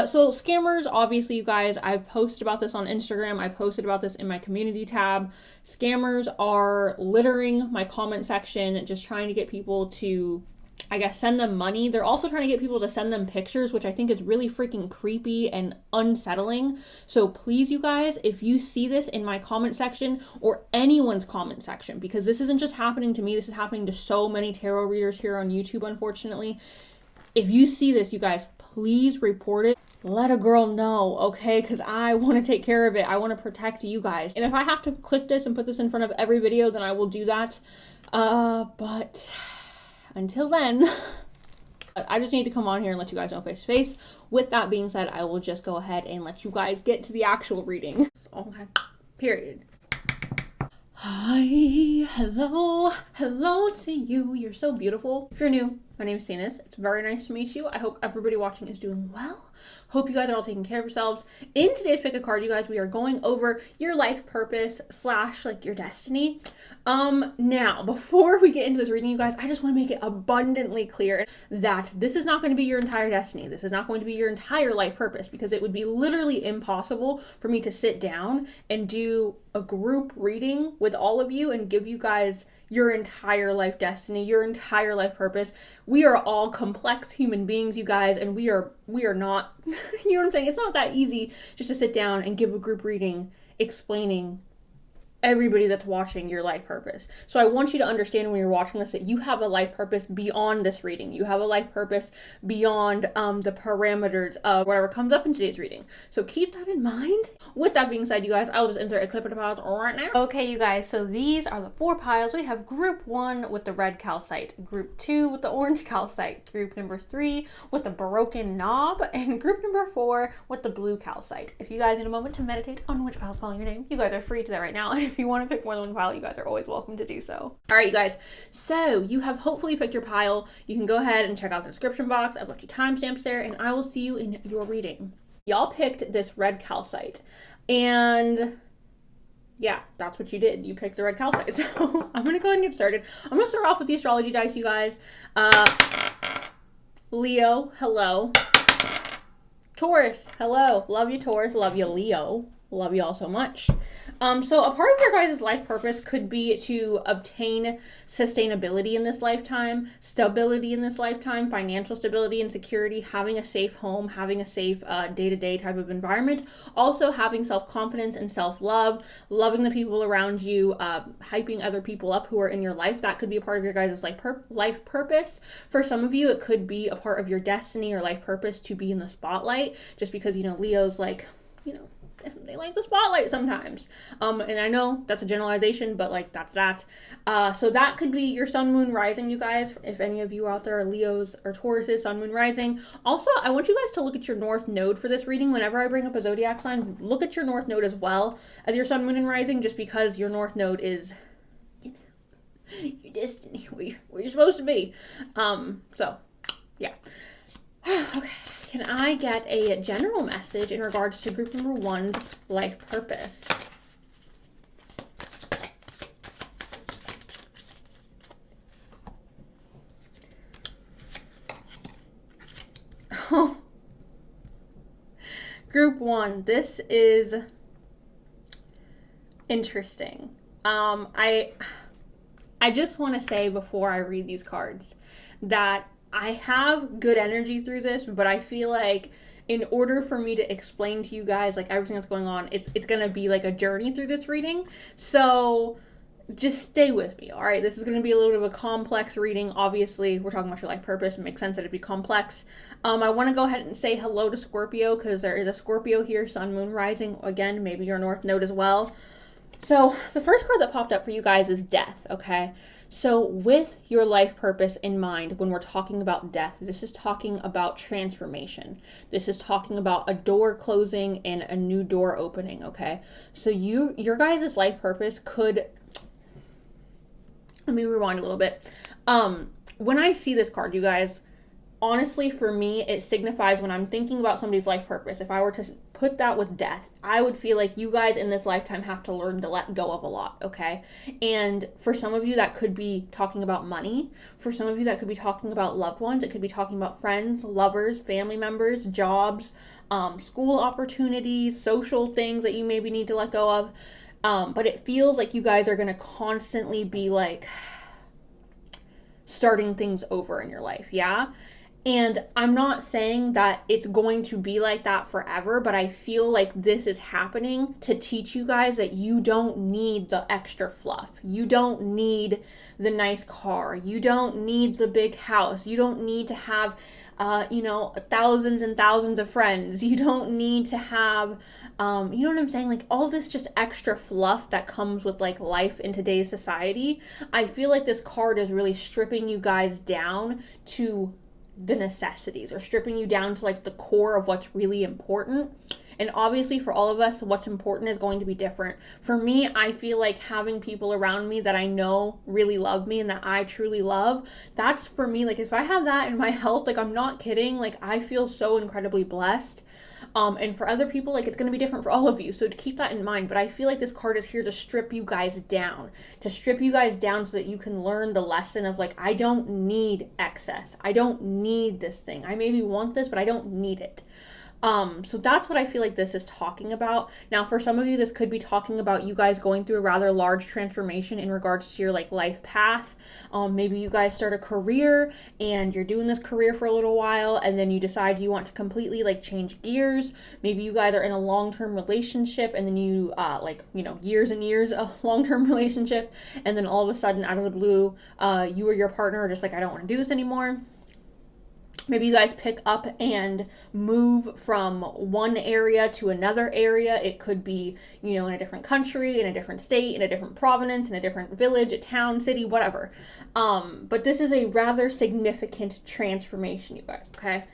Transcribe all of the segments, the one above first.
So scammers, obviously, you guys, I've posted about this on Instagram. I posted about this in my community tab. Scammers are littering my comment section, just trying to get people to, I guess, send them money. They're also trying to get people to send them pictures, which I think is really freaking creepy and unsettling. So please, you guys, if you see this in my comment section or anyone's comment section, because this isn't just happening to me, this is happening to so many tarot readers here on YouTube, unfortunately. If you see this, you guys, please report it. Let a girl know, okay? Because I want to take care of it. I want to protect you guys. And if I have to clip this and put this in front of every video, then I will do that. But until then, I just need to come on here and let you guys know face to face. With that being said, I will just go ahead and let you guys get to the actual reading. Okay, period. Hi, hello to you. You're so beautiful. If you're new, my name is Cenus. It's very nice to meet you. I hope everybody watching is doing well. Hope you guys are all taking care of yourselves. In today's pick a card, you guys, we are going over your life purpose / like your destiny. Now, before we get into this reading, you guys, I just want to make it abundantly clear that this is not going to be your entire destiny. This is not going to be your entire life purpose, because it would be literally impossible for me to sit down and do a group reading with all of you and give you guys your entire life destiny, your entire life purpose. We are all complex human beings, you guys, and we are not, you know what I'm saying? It's not that easy just to sit down and give a group reading explaining everybody that's watching your life purpose. So I want you to understand when you're watching this that you have a life purpose beyond this reading. You have a life purpose beyond the parameters of whatever comes up in today's reading. So keep that in mind. With that being said, you guys, I'll just insert a clip of the piles right now. Okay, you guys, so these are the 4 piles. We have group 1 with the red calcite, group 2 with the orange calcite, group number 3 with the broken knob, and group number 4 with the blue calcite. If you guys need a moment to meditate on which pile's calling your name, you guys are free to that right now. If you want to pick more than one pile, you guys are always welcome to do so. All right, you guys, so you have hopefully picked your pile. You can go ahead and check out the description box. I've left you timestamps there, and I will see you in your reading. Y'all picked this red calcite, and yeah, that's what you did. You picked the red calcite. So I'm gonna go ahead and get started. I'm gonna start off with the astrology dice, you guys. Leo, hello. Taurus, hello. Love you, Taurus. Love you, Leo. Love you all so much. So a part of your guys' life purpose could be to obtain sustainability in this lifetime, stability in this lifetime, financial stability and security, having a safe home, having a safe day-to-day type of environment, also having self-confidence and self-love, loving the people around you, hyping other people up who are in your life. That could be a part of your guys' life purpose. For some of you, it could be a part of your destiny or life purpose to be in the spotlight, just because, you know, Leo's like, you know, they like the spotlight sometimes. And I know that's a generalization, but like that's that. So that could be your sun, moon, rising, you guys. If any of you out there are Leos or Tauruses, sun, moon, rising. Also, I want you guys to look at your north node for this reading. Whenever I bring up a zodiac sign, look at your north node as well as your sun, moon, and rising, just because your north node is, you know, your destiny, where you're supposed to be. So yeah. Okay. Can I get a general message in regards to group number 1's life purpose? Oh. Group 1, this is interesting. I just want to say before I read these cards that I have good energy through this, but I feel like in order for me to explain to you guys like everything that's going on, it's gonna be like a journey through this reading. So just stay with me, all right? This is gonna be a little bit of a complex reading. Obviously, we're talking about your life purpose. It makes sense that it'd be complex. I want to go ahead and say hello to Scorpio, because there is a Scorpio here, sun, moon, rising. Again, maybe your north node as well. So the first card that popped up for you guys is death, okay? So with your life purpose in mind, when we're talking about death, this is talking about transformation. This is talking about a door closing and a new door opening, okay? So your guys' life purpose could, let me rewind a little bit. When I see this card, you guys, honestly, for me, it signifies when I'm thinking about somebody's life purpose. If I were to put that with death, I would feel like you guys in this lifetime have to learn to let go of a lot, okay? And for some of you, that could be talking about money. For some of you, that could be talking about loved ones. It could be talking about friends, lovers, family members, jobs, school opportunities, social things that you maybe need to let go of. But it feels like you guys are going to constantly be like starting things over in your life, yeah? And I'm not saying that it's going to be like that forever, but I feel like this is happening to teach you guys that you don't need the extra fluff. You don't need the nice car. You don't need the big house. You don't need to have, thousands and thousands of friends. You don't need to have, you know what I'm saying? Like all this just extra fluff that comes with like life in today's society. I feel like this card is really stripping you guys down to the necessities, or stripping you down to like the core of what's really important. And obviously for all of us, what's important is going to be different. For me, I feel like having people around me that I know really love me and that I truly love, that's for me, like if I have that in my health, like I'm not kidding, like I feel so incredibly blessed. And for other people, like it's going to be different for all of you. So to keep that in mind, but I feel like this card is here to strip you guys down, so that you can learn the lesson of like, I don't need excess. I don't need this thing. I maybe want this, but I don't need it. So that's what I feel like this is talking about. Now, for some of you, this could be talking about you guys going through a rather large transformation in regards to your like life path. Maybe you guys start a career and you're doing this career for a little while and then you decide you want to completely like change gears. Maybe you guys are in a long-term relationship and then you years and years of long-term relationship, and then all of a sudden out of the blue, you or your partner are just like, I don't want to do this anymore. Maybe you guys pick up and move from one area to another area. It could be, in a different country, in a different state, in a different province, in a different village, a town, city, whatever. But this is a rather significant transformation, you guys, okay?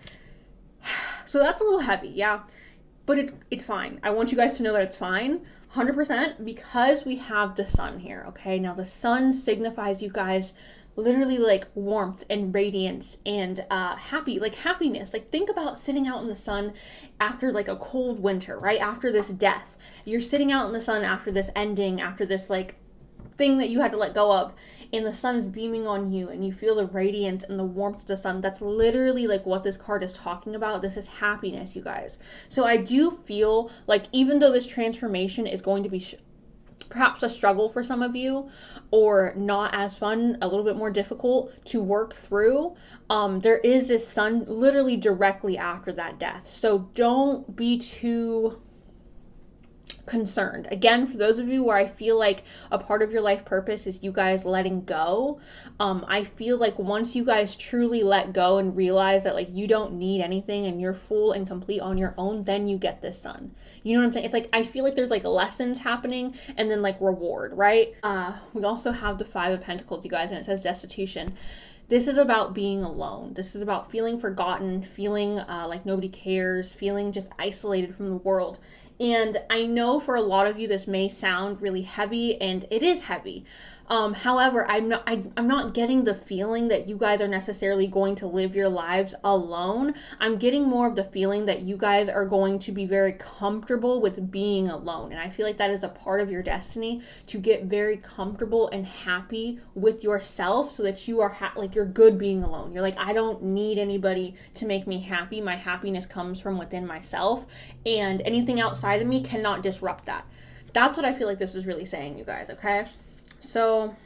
So that's a little heavy, yeah? But it's fine. I want you guys to know that it's fine, 100%, because we have the sun here, okay? Now, the sun signifies you guys literally like warmth and radiance and happiness. Like think about sitting out in the sun after like a cold winter, right? After this death, you're sitting out in the sun after this ending, after this like thing that you had to let go of, and the sun is beaming on you and you feel the radiance and the warmth of the sun. That's literally like what this card is talking about. This is happiness, you guys. So I do feel like even though this transformation is going to be perhaps a struggle for some of you, or not as fun, a little bit more difficult to work through, there is this sun literally directly after that death. So don't be too concerned. Again, for those of you where I feel like a part of your life purpose is you guys letting go, I feel like once you guys truly let go and realize that like you don't need anything and you're full and complete on your own, then you get this sun. You know what I'm saying? It's like I feel like there's like lessons happening and then like reward, right? We also have the 5 of Pentacles, you guys, and it says destitution. This is about being alone. This is about feeling forgotten, feeling like nobody cares, feeling just isolated from the world. And I know for a lot of you, this may sound really heavy, and it is heavy. However, I'm not getting the feeling that you guys are necessarily going to live your lives alone. I'm getting more of the feeling that you guys are going to be very comfortable with being alone. And I feel like that is a part of your destiny, to get very comfortable and happy with yourself so that you are like you're good being alone. You're like, I don't need anybody to make me happy. My happiness comes from within myself, and anything outside of me cannot disrupt that. That's what I feel like this is really saying, you guys, okay? So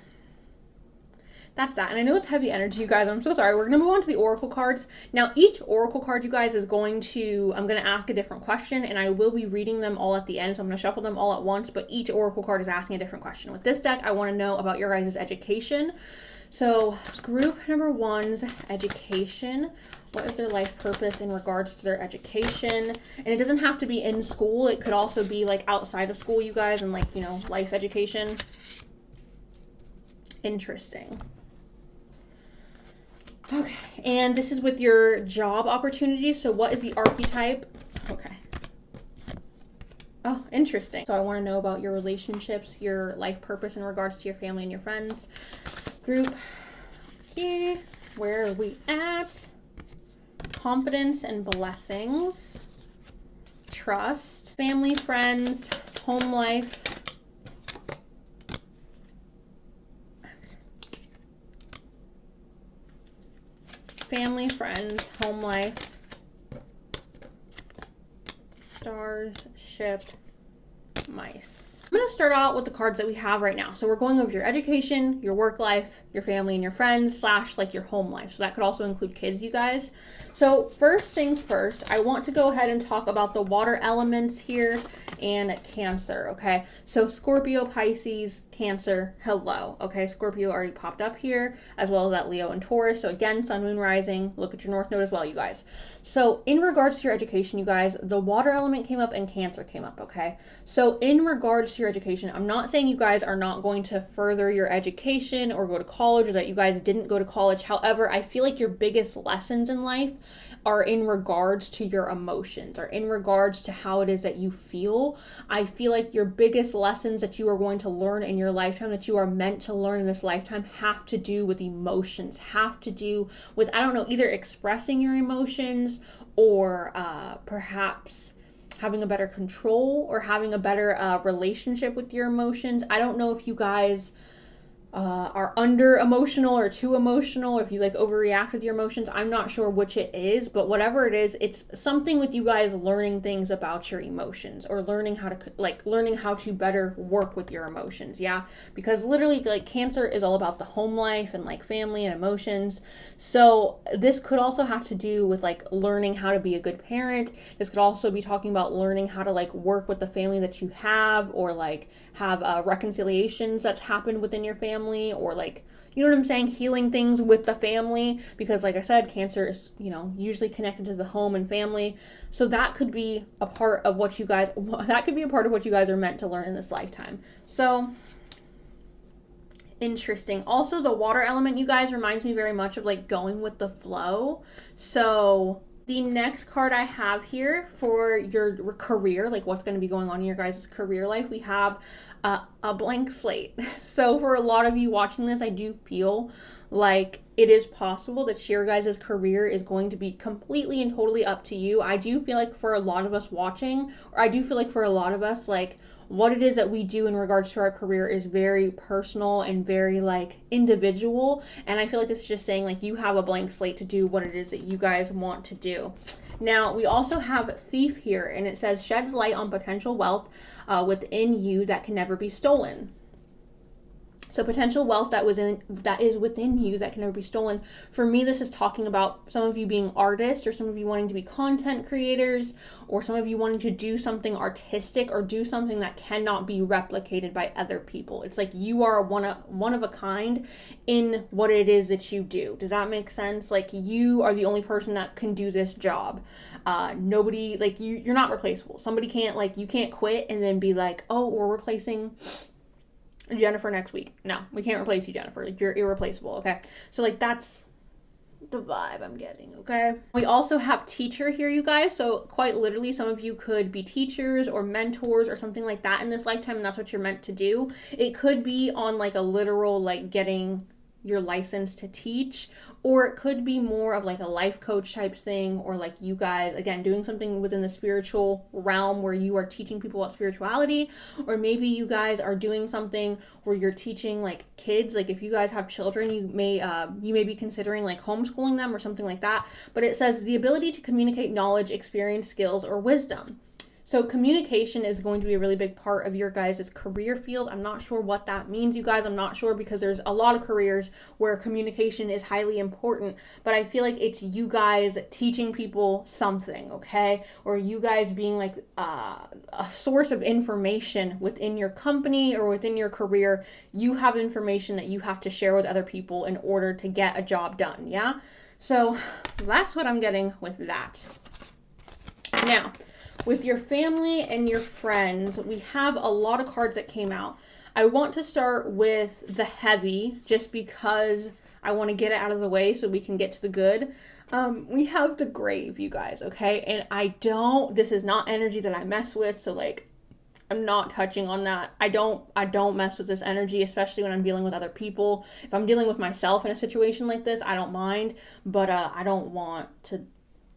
that's that. And I know it's heavy energy, you guys. I'm so sorry. We're going to move on to the oracle cards. Now, each oracle card, you guys, I'm going to ask a different question, and I will be reading them all at the end. So I'm going to shuffle them all at once, but each oracle card is asking a different question. With this deck, I want to know about your guys' education. So group number 1's education. What is their life purpose in regards to their education? And it doesn't have to be in school. It could also be like outside of school, you guys, and like, life education. Interesting. Okay, and this is with your job opportunities. So what is the archetype? Okay. Oh, interesting. So I want to know about your relationships, your life purpose in regards to your family and your friends. Group. Okay, where are we at? confidence and blessings, trust, family, friends, home life, family, friends, home life, stars, ship, mice. I'm going to start out with the cards that we have right now. So we're going over your education, your work life, your family and your friends, / like your home life. So that could also include kids, you guys. So first things first, I want to go ahead and talk about the water elements here and Cancer, okay? So Scorpio, Pisces, Cancer, hello, okay? Scorpio already popped up here, as well as that Leo and Taurus. So again, Sun, Moon, Rising, look at your North Node as well, you guys. So in regards to your education, you guys, the water element came up and Cancer came up, okay? So in regards to your education, I'm not saying you guys are not going to further your education or go to college, or that you guys didn't go to college. However, I feel like your biggest lessons in life are in regards to your emotions, or in regards to how it is that you feel. I feel like your biggest lessons that you are going to learn in your lifetime, that you are meant to learn in this lifetime, have to do with emotions, have to do with, I don't know, either expressing your emotions or perhaps having a better control or having a better relationship with your emotions. I don't know if you guys are under emotional or too emotional, or if you like overreact with your emotions. I'm not sure which it is, but whatever it is, it's something with you guys learning things about your emotions, or learning how to better work with your emotions. Yeah, because literally like Cancer is all about the home life and like family and emotions. So this could also have to do with like learning how to be a good parent. This could also be talking about learning how to like work with the family that you have, or like have reconciliations that's happened within your family, or like, you know what I'm saying, healing things with the family, because like I said, Cancer is, you know, usually connected to the home and family. So that could be a part of what you guys are meant to learn in this lifetime. So interesting. Also, the water element, you guys, reminds me very much of like going with the flow. So the next card I have here for your career, like what's going to be going on in your guys' career life, we have a blank slate. So for a lot of you watching this, I do feel like it is possible that your guys' career is going to be completely and totally up to you. I do feel like for a lot of us watching, or I do feel like for a lot of us, like what it is that we do in regards to our career is very personal and very like individual. And I feel like this is just saying like you have a blank slate to do what it is that you guys want to do. Now, we also have Thief here, and it says sheds light on potential wealth within you that can never be stolen. So potential wealth that is within you that can never be stolen. For me, this is talking about some of you being artists, or some of you wanting to be content creators, or some of you wanting to do something artistic, or do something that cannot be replicated by other people. It's like you are one of a kind in what it is that you do. Does that make sense? Like you are the only person that can do this job. Nobody, like you're not replaceable. Somebody can't, like, you can't quit and then be like, oh, we're replacing Jennifer next week. No, we can't replace you, Jennifer. Like, you're irreplaceable, okay? So like that's the vibe I'm getting, okay? We also have teacher here, you guys. So quite literally, some of you could be teachers or mentors or something like that in this lifetime, and that's what you're meant to do. It could be on like a literal, like getting your license to teach, or it could be more of like a life coach type thing, or like you guys, again, doing something within the spiritual realm where you are teaching people about spirituality, or maybe you guys are doing something where you're teaching like kids. Like if you guys have children, you may be considering like homeschooling them or something like that. But it says the ability to communicate knowledge, experience, skills, or wisdom. So communication is going to be a really big part of your guys' career field. I'm not sure what that means, you guys. I'm not sure, because there's a lot of careers where communication is highly important, but I feel like it's you guys teaching people something, okay? Or you guys being like a source of information within your company or within your career. You have information that you have to share with other people in order to get a job done, yeah? So that's what I'm getting with that. Now, with your family and your friends, we have a lot of cards that came out. I want to start with the heavy, just because I want to get it out of the way so we can get to the good. We have the grave, you guys, okay? And this is not energy that I mess with, so like, I'm not touching on that. I don't mess with this energy, especially when I'm dealing with other people. If I'm dealing with myself in a situation like this, I don't mind, but I don't want to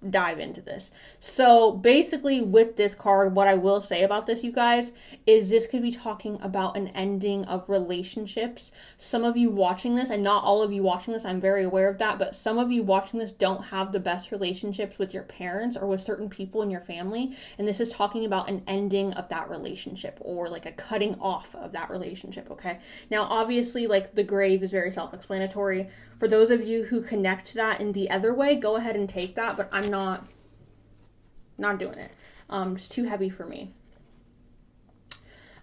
dive into this. So basically with this card, what I will say about this, you guys, is this could be talking about an ending of relationships. Some of you watching this, and not all of you watching this, I'm very aware of that, but some of you watching this don't have the best relationships with your parents or with certain people in your family, and this is talking about an ending of that relationship, or like a cutting off of that relationship, okay? Now obviously, like, the grave is very self-explanatory. For those of you who connect that in the other way, go ahead and take that, but I'm not doing it. It's too heavy for me.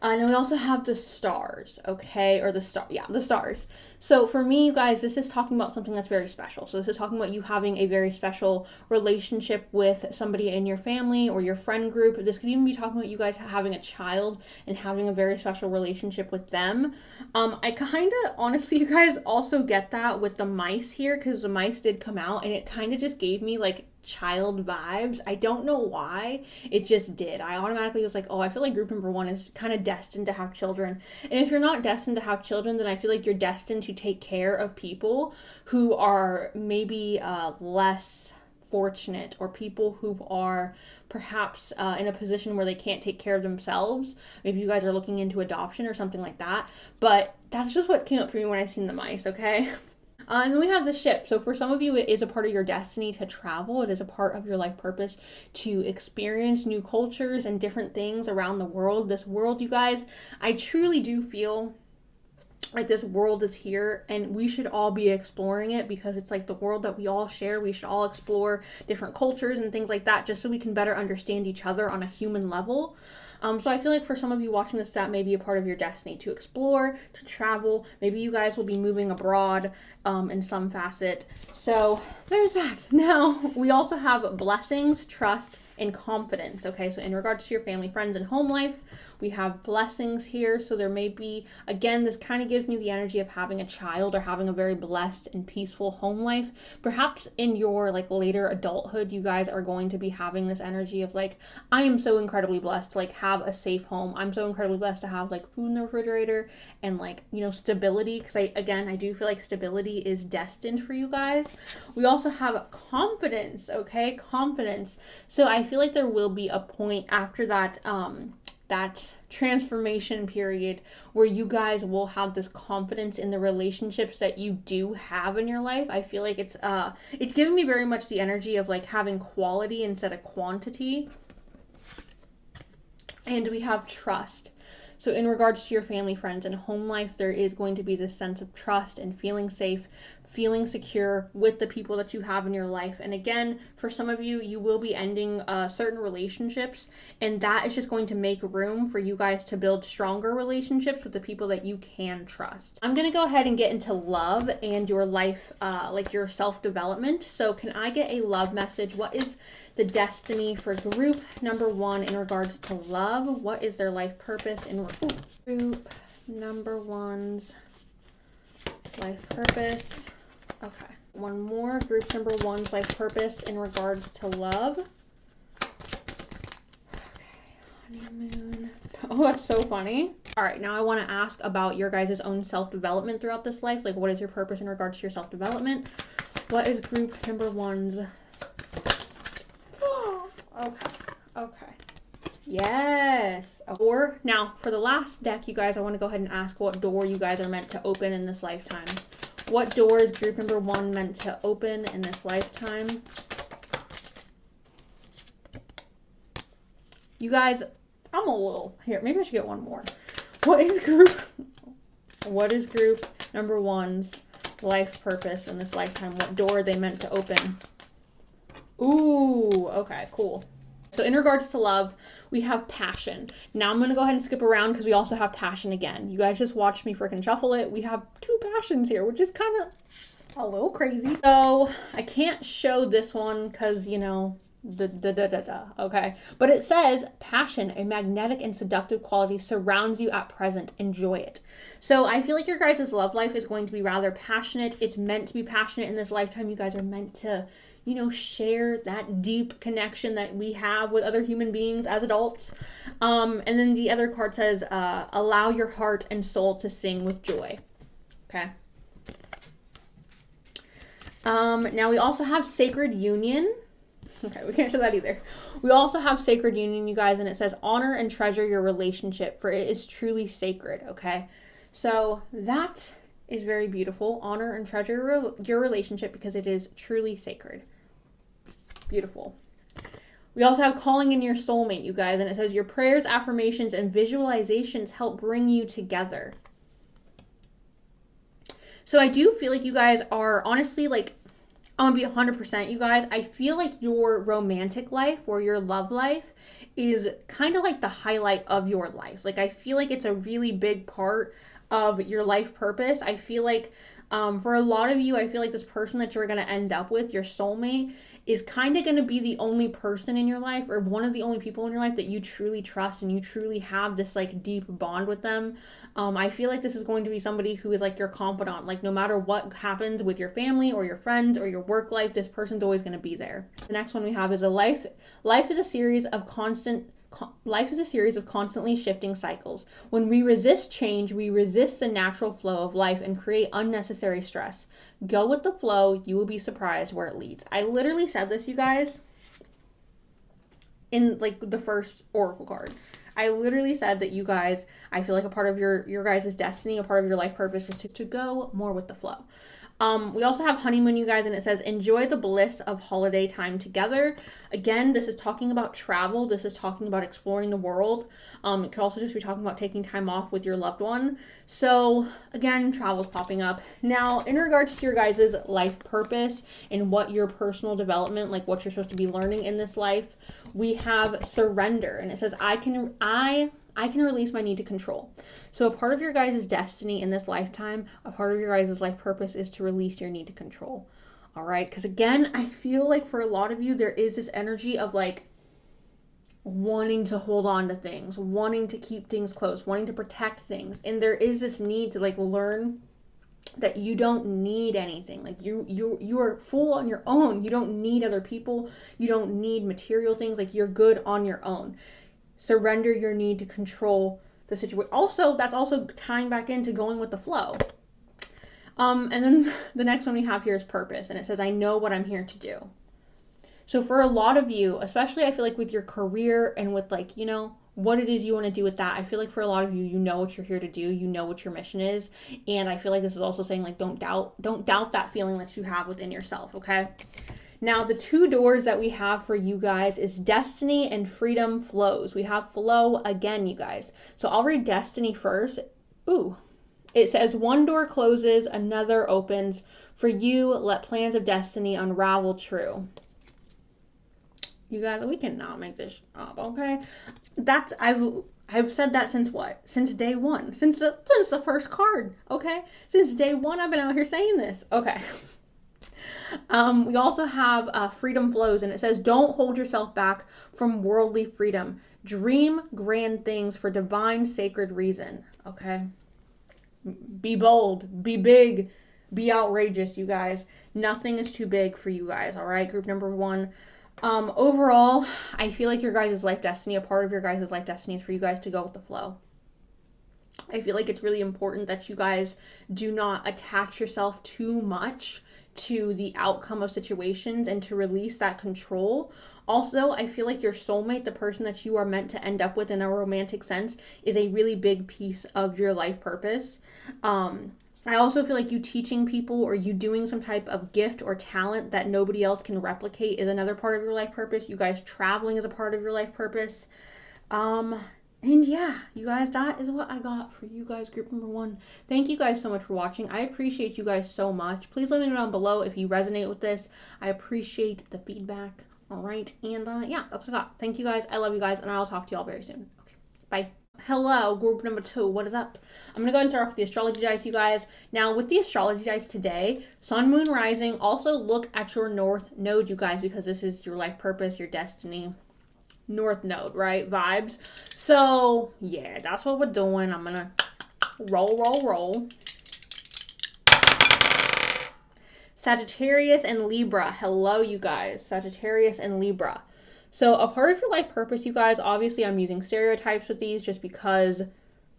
And then we also have the stars, okay? Or the stars. So for me, you guys, this is talking about something that's very special. So this is talking about you having a very special relationship with somebody in your family or your friend group. This could even be talking about you guys having a child and having a very special relationship with them. I kind of, honestly, you guys, also get that with the mice here, because the mice did come out, and it kind of just gave me like child vibes. I don't know why, it just did. I automatically was like, oh, I feel like group number 1 is kind of destined to have children. And if you're not destined to have children, then I feel like you're destined to take care of people who are maybe less fortunate, or people who are perhaps in a position where they can't take care of themselves. Maybe you guys are looking into adoption or something like that, but that's just what came up for me when I seen the mice, okay? And then we have the ship. So for some of you, it is a part of your destiny to travel. It is a part of your life purpose to experience new cultures and different things around the world. This world, you guys, I truly do feel like this world is here, and we should all be exploring it, because it's like the world that we all share. We should all explore different cultures and things like that, just so we can better understand each other on a human level. So I feel like for some of you watching this, that may be a part of your destiny to explore, to travel. Maybe you guys will be moving abroad in some facet. So there's that. Now, we also have blessings, trust, and confidence. Okay, so in regards to your family, friends, and home life, we have blessings here. So there may be, again, this kind of gives me the energy of having a child or having a very blessed and peaceful home life. Perhaps in your like later adulthood, you guys are going to be having this energy of like, I am so incredibly blessed to like have a safe home. I'm so incredibly blessed to have like food in the refrigerator and like, you know, stability, because I do feel like stability is destined for you guys. We also have confidence, okay? Confidence. So I feel like there will be a point after that that transformation period where you guys will have this confidence in the relationships that you do have in your life. I feel like it's giving me very much the energy of like having quality instead of quantity. And we have trust. So in regards to your family, friends, and home life, there is going to be this sense of trust and feeling safe, feeling secure with the people that you have in your life. And again, for some of you, you will be ending certain relationships, and that is just going to make room for you guys to build stronger relationships with the people that you can trust. I'm going to go ahead and get into love and your life, like your self-development. So can I get a love message? What is the destiny for group number 1 in regards to love? What is their life purpose in group number 1's life purpose? Okay, one more. Group number 1's life purpose in regards to love. Okay, honeymoon. Oh, that's so funny. All right, now I want to ask about your guys' own self-development throughout this life. Like, what is your purpose in regards to your self-development? What is group number 1's? Okay. Yes. Or now for the last deck, you guys, I want to go ahead and ask what door you guys are meant to open in this lifetime. What door is group number 1 meant to open in this lifetime? You guys, I'm a little here. Maybe I should get one more. What is group number 1's life purpose in this lifetime? What door are they meant to open? Ooh, okay, cool. So in regards to love, we have passion. Now I'm going to go ahead and skip around because we also have passion again. You guys just watched me freaking shuffle it. We have 2 passions here, which is kind of a little crazy. So I can't show this one because, you know, okay. But it says passion, a magnetic and seductive quality surrounds you at present. Enjoy it. So I feel like your guys' love life is going to be rather passionate. It's meant to be passionate in this lifetime. You guys are meant to, you know, share that deep connection that we have with other human beings as adults. And then the other card says, allow your heart and soul to sing with joy. Okay. Now we also have sacred union. Okay, we can't show that either. We also have sacred union, you guys, and it says honor and treasure your relationship, for it is truly sacred, okay? So that is very beautiful. Honor and treasure your relationship because it is truly sacred. Beautiful. We also have calling in your soulmate, you guys, and it says your prayers, affirmations, and visualizations help bring you together. So I do feel like you guys are honestly, like, I'm gonna be 100%, you guys. I feel like your romantic life or your love life is kind of like the highlight of your life. Like, I feel like it's a really big part of your life purpose. I feel like for a lot of you, I feel like this person that you're going to end up with, your soulmate, is kind of going to be the only person in your life, or one of the only people in your life that you truly trust and you truly have this like deep bond with them. I feel like this is going to be somebody who is like your confidant. Like, no matter what happens with your family or your friends or your work life, this person's always going to be there. The next one we have is life is a series of constantly shifting cycles. When we resist change, we resist the natural flow of life and create unnecessary stress. Go with the flow. You will be surprised where it leads. I literally said this, you guys, in like the first oracle card. I literally said that you guys, I feel like a part of your guys' destiny, a part of your life purpose is to go more with the flow. We also have honeymoon, you guys, and it says enjoy the bliss of holiday time together. Again, this is talking about travel. This is talking about exploring the world. It could also just be talking about taking time off with your loved one. So again, travel's popping up. Now, in regards to your guys' life purpose and what your personal development, like what you're supposed to be learning in this life, we have surrender, and it says I can release my need to control. So a part of your guys' destiny in this lifetime, a part of your guys' life purpose is to release your need to control. All right? Because again, I feel like for a lot of you, there is this energy of like wanting to hold on to things, wanting to keep things close, wanting to protect things. And there is this need to like learn that you don't need anything. Like you are full on your own. You don't need other people. You don't need material things. Like, you're good on your own. Surrender your need to control the situation. Also, that's also tying back into going with the flow. And then the next one we have here is purpose, and it says, I know what I'm here to do. So for a lot of you, especially I feel like with your career and with like, you know, what it is you want to do with that, I feel like for a lot of you, you know what you're here to do, you know what your mission is. And I feel like this is also saying like, don't doubt that feeling that you have within yourself, okay? Now, the two doors that we have for you guys is destiny and freedom flows. We have flow again, you guys. So I'll read destiny first. Ooh. It says, one door closes, another opens. For you, let plans of destiny unravel true. You guys, we cannot make this up, okay? I've said that since what? Since day one. Since the first card, okay? Since day one, I've been out here saying this. Okay. We also have freedom flows, and it says, don't hold yourself back from worldly freedom. Dream grand things for divine sacred reason. Okay. Be bold, be big, be outrageous, you guys. Nothing is too big for you guys. All right. Group number one. Overall, I feel like your guys' life destiny, a part of your guys' life destiny is for you guys to go with the flow. I feel like it's really important that you guys do not attach yourself too much to the outcome of situations and to release that control. Also, I feel like your soulmate, the person that you are meant to end up with in a romantic sense, is a really big piece of your life purpose. I also feel like you teaching people or you doing some type of gift or talent that nobody else can replicate is another part of your life purpose. You guys traveling is a part of your life purpose. And yeah, you guys, that is what I got for you guys, group number one. Thank you guys so much for watching. I appreciate you guys so much. Please let me know down below if you resonate with this. I appreciate the feedback. All right. And yeah, that's what I got. Thank you guys. I love you guys. And I'll talk to you all very soon. Okay. Bye. Hello, group number two. What is up? I'm going to go and start off with the astrology dice, you guys. Now, with the astrology dice today, sun, moon, rising, also look at your north node, you guys, because this is your life purpose, your destiny. North node, right? Vibes. So yeah, that's what we're doing. I'm gonna roll. Sagittarius and Libra. Hello, you guys. Sagittarius and Libra. So a part of your life purpose, you guys, obviously I'm using stereotypes with these just because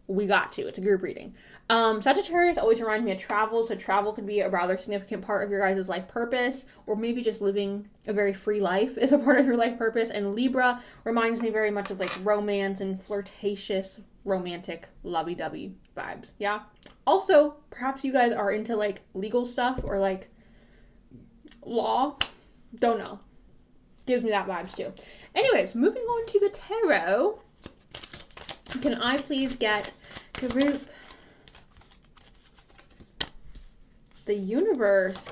we got to. It's a group reading. Sagittarius always reminds me of travel. So travel could be a rather significant part of your guys' life purpose, or maybe just living a very free life is a part of your life purpose. And Libra reminds me very much of like romance and flirtatious, romantic, lovey-dovey vibes. Yeah. Also, perhaps you guys are into like legal stuff or like law. Don't know. Gives me that vibes too. Anyways, moving on to the tarot. Can I please get group the universe?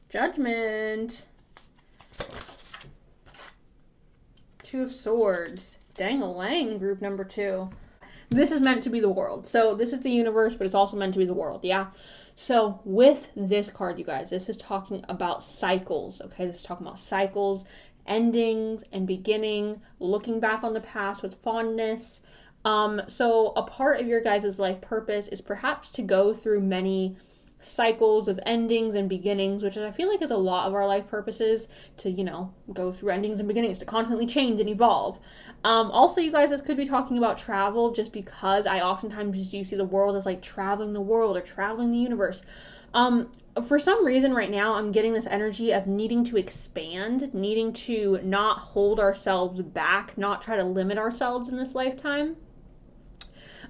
Judgment. Two of Swords. Dang-a-lang, group number 2. This is meant to be the world. So this is the universe, but it's also meant to be the world, yeah? So with this card, you guys, this is talking about cycles, okay? This is talking about cycles, endings, and beginning, looking back on the past with fondness. So a part of your guys' life purpose is perhaps to go through many cycles of endings and beginnings, which I feel like is a lot of our life purposes, to, you know, go through endings and beginnings, to constantly change and evolve. Also, you guys, this could be talking about travel, just because I oftentimes do see the world as like traveling the world or traveling the universe. For some reason right now, I'm getting this energy of needing to expand, needing to not hold ourselves back, not try to limit ourselves in this lifetime.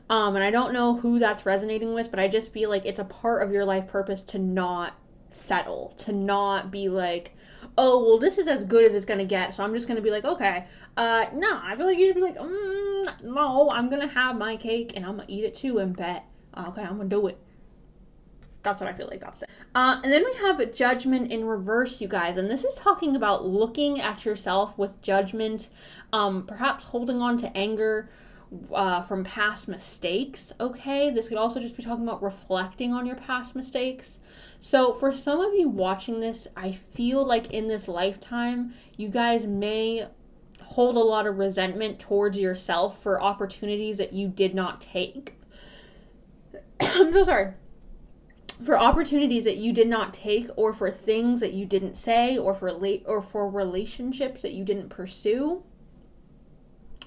And I don't know who that's resonating with, but I just feel like it's a part of your life purpose to not settle, to not be like, oh, well, this is as good as it's going to get, so I'm just going to be like, okay. No, I feel like you should be like, no, I'm going to have my cake, and I'm going to eat it too and bet. Okay, I'm going to do it. That's what I feel like that's it. And then we have Judgment in reverse, you guys. And this is talking about looking at yourself with judgment, perhaps holding on to anger from past mistakes, okay? This could also just be talking about reflecting on your past mistakes. So for some of you watching this, I feel like in this lifetime, you guys may hold a lot of resentment towards yourself for opportunities that you did not take. I'm so sorry. For opportunities that you did not take, or for things that you didn't say, or for relationships that you didn't pursue,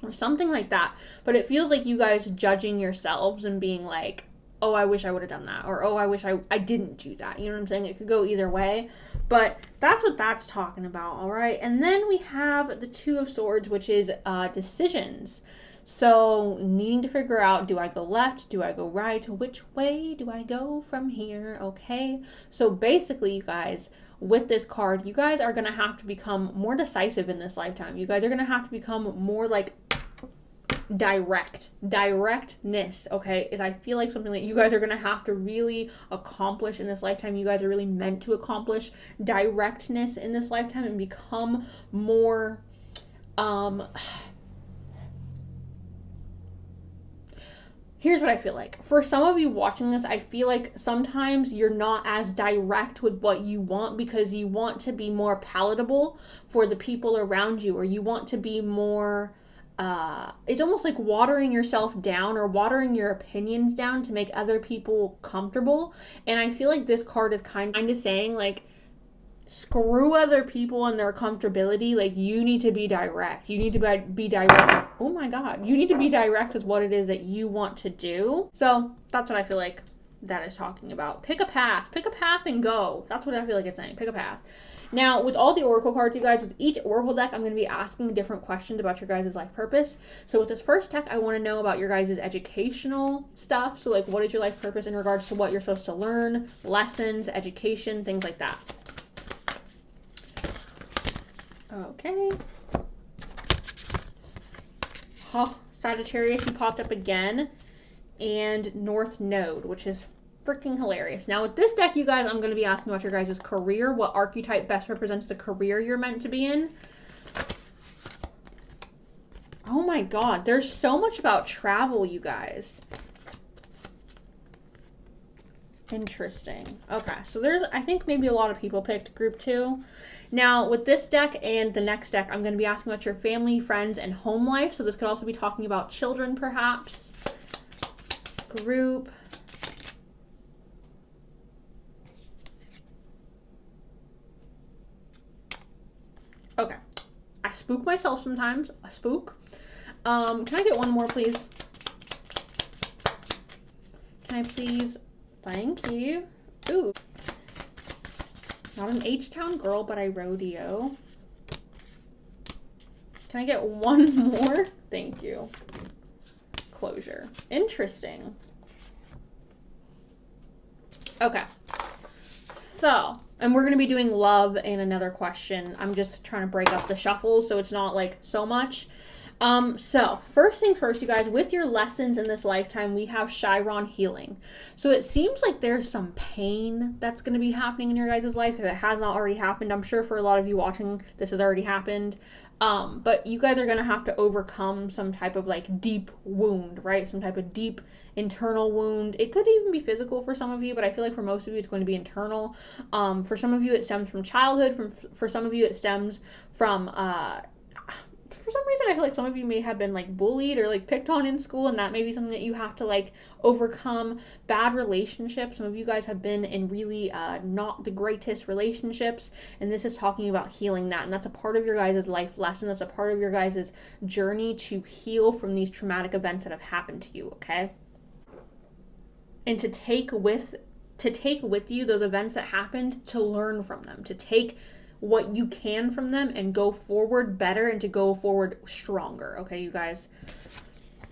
or something like that. But it feels like you guys judging yourselves and being like, oh, I wish I would have done that, or oh, I wish I didn't do that. You know what I'm saying? It could go either way, but that's what that's talking about. All right. And then we have the Two of Swords, which is decisions. So needing to figure out, do I go left? Do I go right? Which way do I go from here? Okay. So basically, you guys, with this card, you guys are going to have to become more decisive in this lifetime. You guys are going to have to become more like directness, okay, is I feel like something that you guys are going to have to really accomplish in this lifetime. You guys are really meant to accomplish directness in this lifetime and become more, here's what I feel like. For some of you watching this, I feel like sometimes you're not as direct with what you want because you want to be more palatable for the people around you, or you want to be more, it's almost like watering yourself down or watering your opinions down to make other people comfortable. And I feel like this card is kind of saying, like, screw other people and their comfortability. Like, you need to be direct. You need to be direct. Oh my God. You need to be direct with what it is that you want to do. So that's what I feel like that is talking about. Pick a path and go. That's what I feel like it's saying. Pick a path. Now, with all the oracle cards, you guys, with each oracle deck, I'm going to be asking different questions about your guys' life purpose. So with this first deck, I want to know about your guys' educational stuff. So like, what is your life purpose in regards to what you're supposed to learn, lessons, education, things like that. Okay. Oh, Sagittarius, you popped up again. And North Node, which is freaking hilarious. Now with this deck, you guys, I'm going to be asking about your guys' career. What archetype best represents the career you're meant to be in? Oh my God, there's so much about travel, you guys. Interesting. Okay, so there's, I think maybe a lot of people picked group 2. Now, with this deck and the next deck, I'm going to be asking about your family, friends, and home life. So this could also be talking about children, perhaps. Group. Okay. I spook myself sometimes. I spook. Can I get one more, please? Can I please? Thank you. Ooh. Not an H-Town girl, but I rodeo. Can I get one more? Thank you. Closure. Interesting. Okay. So, and we're going to be doing love and another question. I'm just trying to break up the shuffles so it's not like so much. So first things first, you guys, with your lessons in this lifetime, we have Chiron healing. So it seems like there's some pain that's going to be happening in your guys' life. If it has not already happened, I'm sure for a lot of you watching, this has already happened. But you guys are going to have to overcome some type of like deep wound, right? Some type of deep internal wound. It could even be physical for some of you, but I feel like for most of you, it's going to be internal. For some of you, it stems from childhood. For some of you, it stems from, for some reason, I feel like some of you may have been like bullied or like picked on in school, and that may be something that you have to like overcome. Bad relationships. Some of you guys have been in really not the greatest relationships, and this is talking about healing that, and that's a part of your guys' life lesson. That's a part of your guys' journey to heal from these traumatic events that have happened to you, okay? And to take with you those events that happened, to learn from them, to take what you can from them and go forward better and to go forward stronger, okay, you guys?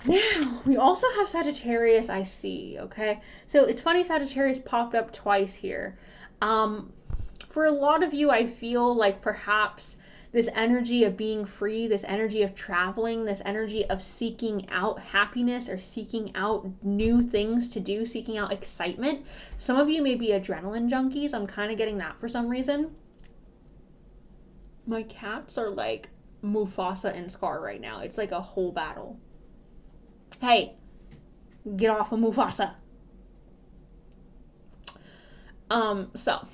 Now, we also have Sagittarius, I see, okay? So it's funny Sagittarius popped up twice here. For a lot of you, I feel like perhaps this energy of being free, this energy of traveling, this energy of seeking out happiness or seeking out new things to do, seeking out excitement. Some of you may be adrenaline junkies. I'm kind of getting that for some reason. My cats are like Mufasa and Scar right now. It's like a whole battle. Hey, get off of Mufasa. So,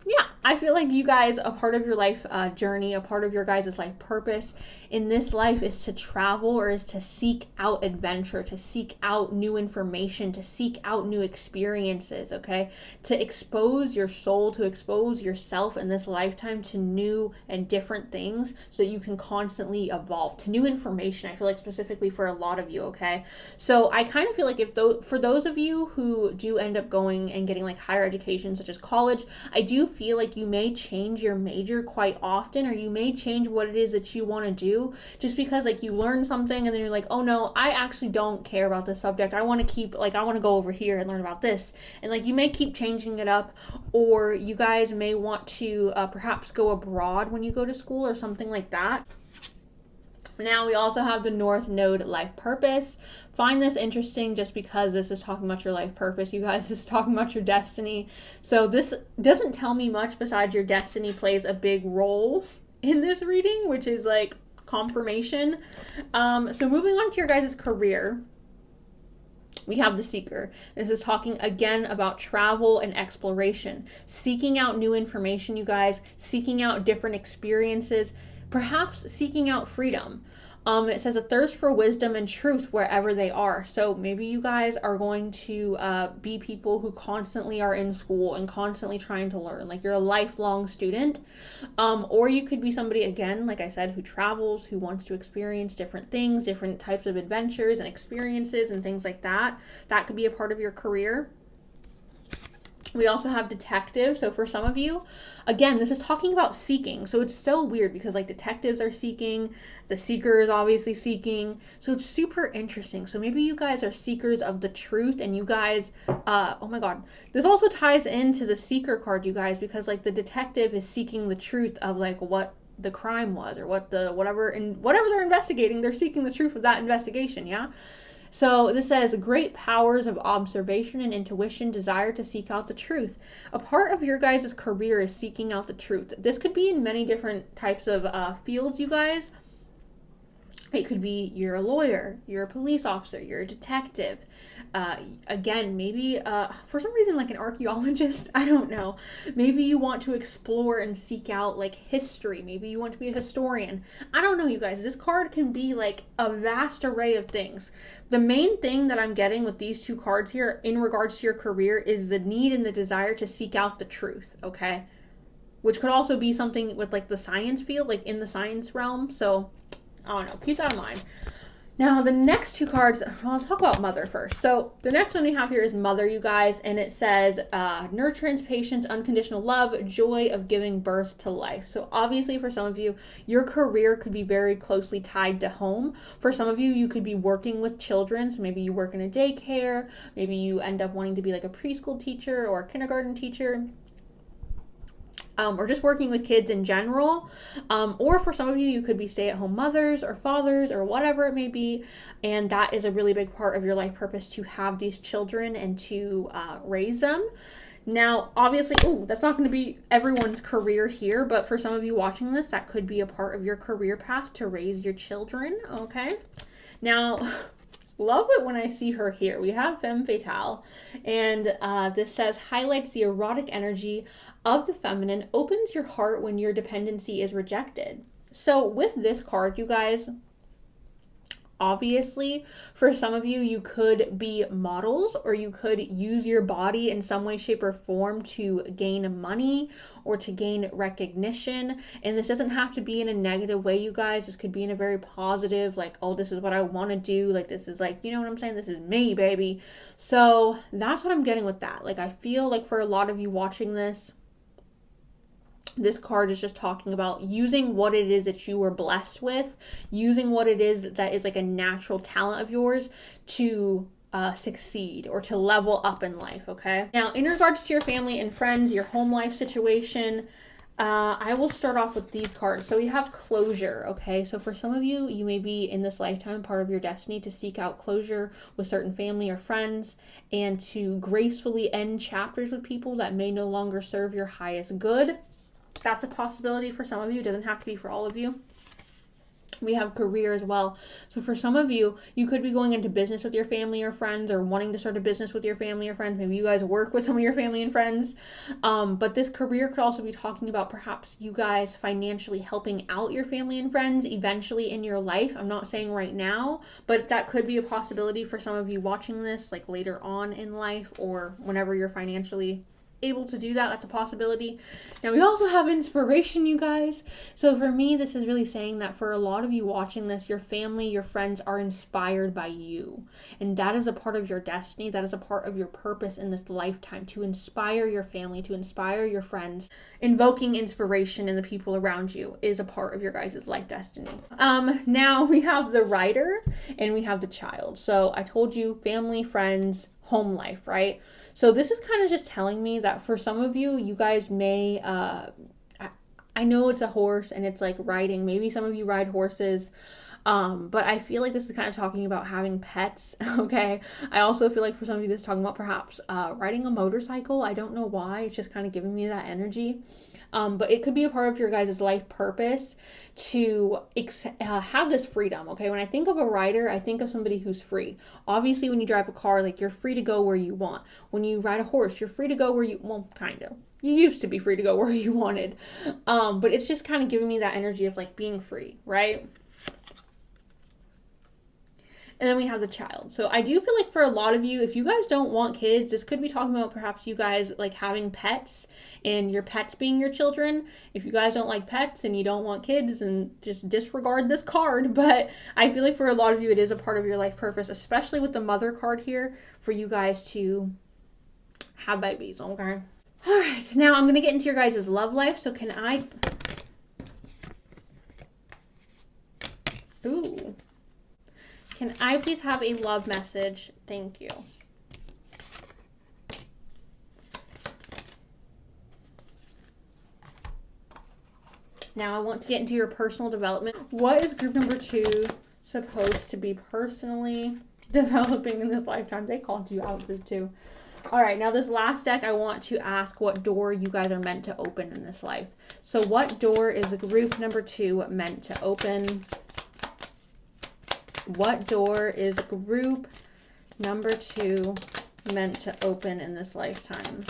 yeah, I feel like you guys, a part of your life journey, a part of your guys' life purpose in this life is to travel or is to seek out adventure, to seek out new information, to seek out new experiences, okay? To expose your soul, to expose yourself in this lifetime to new and different things so that you can constantly evolve to new information. I feel like specifically for a lot of you, okay? So I kind of feel like for those of you who do end up going and getting like higher education such as college, I do feel like you may change your major quite often, or you may change what it is that you want to do just because like you learn something and then you're like, oh no, I actually don't care about this subject. I want to go over here and learn about this. And like you may keep changing it up, or you guys may want to perhaps go abroad when you go to school or something like that. Now we also have the North Node life purpose. Find this interesting just because this is talking about your life purpose, you guys. This is talking about your destiny. So this doesn't tell me much besides your destiny plays a big role in this reading, which is like confirmation. So moving on to your guys' career, we have the Seeker. This is talking again about travel and exploration, seeking out new information, you guys, seeking out different experiences, perhaps seeking out freedom. It says a thirst for wisdom and truth wherever they are. So maybe you guys are going to be people who constantly are in school and constantly trying to learn. Like you're a lifelong student. Or you could be somebody, again, like I said, who travels, who wants to experience different things, different types of adventures and experiences and things like that. That could be a part of your career. We also have detective. So for some of you, again, this is talking about seeking. So it's so weird because like detectives are seeking, the seeker is obviously seeking. So it's super interesting. So maybe you guys are seekers of the truth, and you guys, oh my God, this also ties into the seeker card, you guys, because like the detective is seeking the truth of like what the crime was or whatever they're investigating. They're seeking the truth of that investigation. Yeah. So this says, great powers of observation and intuition desire to seek out the truth. A part of your guys' career is seeking out the truth. This could be in many different types of fields, you guys. It could be you're a lawyer, you're a police officer, you're a detective. Again, maybe for some reason like an archaeologist, I don't know. Maybe you want to explore and seek out like history. Maybe you want to be a historian. I don't know, you guys. This card can be like a vast array of things. The main thing that I'm getting with these two cards here in regards to your career is the need and the desire to seek out the truth, okay? Which could also be something with like the science field, like in the science realm. So I don't know, keep that in mind. Now, the next two cards, well, I'll talk about Mother first. So, the next one we have here is Mother, you guys, and it says nurturance, patience, unconditional love, joy of giving birth to life. So, obviously, for some of you, your career could be very closely tied to home. For some of you, you could be working with children. So, maybe you work in a daycare, maybe you end up wanting to be like a preschool teacher or a kindergarten teacher. Or just working with kids in general. Or for some of you, you could be stay-at-home mothers or fathers or whatever it may be. And that is a really big part of your life purpose, to have these children and to raise them. Now, obviously, that's not going to be everyone's career here, but for some of you watching this, that could be a part of your career path, to raise your children, okay? Now, love it when I see her here. We have Femme Fatale, and this says, highlights the erotic energy of the feminine, opens your heart when your dependency is rejected. So with this card, you guys, obviously, for some of you, you could be models, or you could use your body in some way, shape, or form to gain money or to gain recognition. And this doesn't have to be in a negative way, you guys. This could be in a very positive, like, oh, this is what I want to do. Like, this is like, you know what I'm saying? This is me, baby. So that's what I'm getting with that. Like, I feel like for a lot of you watching this, this card is just talking about using what it is that you were blessed with, using what it is that is like a natural talent of yours to succeed or to level up in life, okay? Now, in regards to your family and friends, your home life situation, I will start off with these cards. So we have closure, okay? So for some of you, you may be in this lifetime part of your destiny to seek out closure with certain family or friends, and to gracefully end chapters with people that may no longer serve your highest good. That's a possibility for some of you. It doesn't have to be for all of you. We have career as well. So for some of you, you could be going into business with your family or friends, or wanting to start a business with your family or friends. Maybe you guys work with some of your family and friends. But this career could also be talking about perhaps you guys financially helping out your family and friends eventually in your life. I'm not saying right now, but that could be a possibility for some of you watching this, like later on in life, or whenever you're financially able to do that. That's a possibility. Now, we also have inspiration, you guys. So for me, this is really saying that for a lot of you watching this, your family, your friends are inspired by you, and that is a part of your destiny. That is a part of your purpose in this lifetime, to inspire your family, to inspire your friends. Invoking inspiration in the people around you is a part of your guys' life destiny. Now we have the writer and we have the child. So I told you family, friends, home life, right? So this is kind of just telling me that for some of you, you guys may, I know it's a horse and it's like riding. Maybe some of you ride horses. But I feel like this is kind of talking about having pets, okay? I also feel like for some of you, this is talking about perhaps riding a motorcycle. I don't know why. It's just kind of giving me that energy. But it could be a part of your guys' life purpose to have this freedom, okay? When I think of a rider, I think of somebody who's free. Obviously, when you drive a car, like, you're free to go where you want. When you ride a horse, you're free to go where you, well, kind of. You used to be free to go where you wanted. But it's just kind of giving me that energy of, like, being free, right? And then we have the child. So I do feel like for a lot of you, if you guys don't want kids, this could be talking about perhaps you guys like having pets and your pets being your children. If you guys don't like pets and you don't want kids, then just disregard this card. But I feel like for a lot of you, it is a part of your life purpose, especially with the mother card here, for you guys to have babies, okay? All right, now I'm going to get into your guys' love life. So can I... Ooh. Can I please have a love message? Thank you. Now I want to get into your personal development. What is group number 2 supposed to be personally developing in this lifetime? They called you out, group 2. All right, now this last deck, I want to ask what door you guys are meant to open in this life. So what door is group number 2 meant to open? What door is group number 2 meant to open in this lifetime?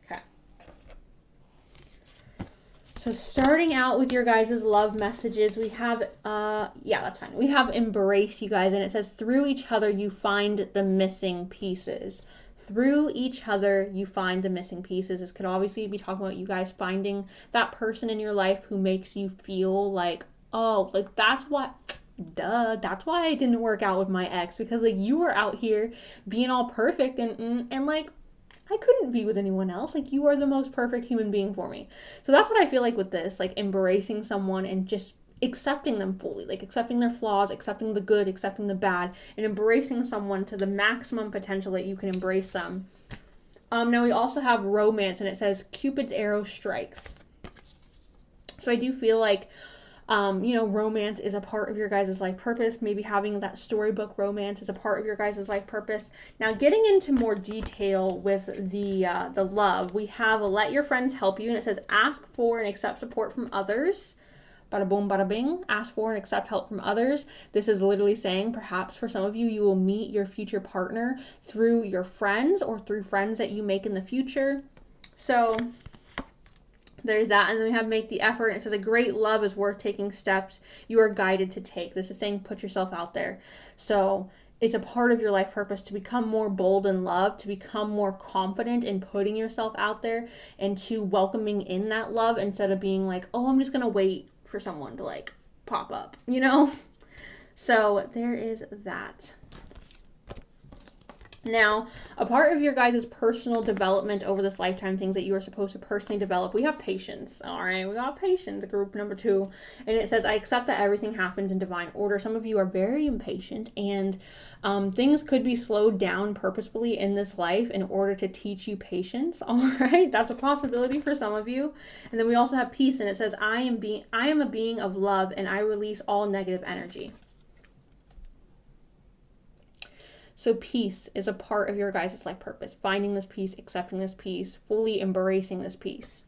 Okay. So starting out with your guys' love messages, we have, yeah, that's fine. We have embrace, you guys, and it says, through each other, you find the missing pieces. through each other, you find the missing pieces. This could obviously be talking about you guys finding that person in your life who makes you feel like, oh, like that's why I didn't work out with my ex, because like you were out here being all perfect and like I couldn't be with anyone else. Like you are the most perfect human being for me. So that's what I feel like with this, like embracing someone and just accepting them fully, like accepting their flaws, accepting the good, accepting the bad, and embracing someone to the maximum potential that you can embrace them. Now we also have romance, and it says Cupid's arrow strikes. So I do feel like romance is a part of your guys' life purpose. Maybe having that storybook romance is a part of your guys' life purpose. Now, getting into more detail with the love, we have let your friends help you, and it says ask for and accept support from others. Bada boom, bada bing. Ask for and accept help from others. This is literally saying perhaps for some of you, you will meet your future partner through your friends or through friends that you make in the future. So there's that. And then we have make the effort. And it says a great love is worth taking steps you are guided to take. This is saying put yourself out there. So it's a part of your life purpose to become more bold in love, to become more confident in putting yourself out there and to welcoming in that love instead of being like, oh, I'm just going to wait for someone to like pop up, you know? So there is that. Now, a part of your guys' personal development over this lifetime, things that you are supposed to personally develop, we have patience. All right, we got patience, group number 2. And it says, I accept that everything happens in divine order. Some of you are very impatient, and things could be slowed down purposefully in this life in order to teach you patience. All right, that's a possibility for some of you. And then we also have peace, and it says, I am a being of love, and I release all negative energy. So peace is a part of your guys' life purpose. Finding this peace, accepting this peace, fully embracing this peace.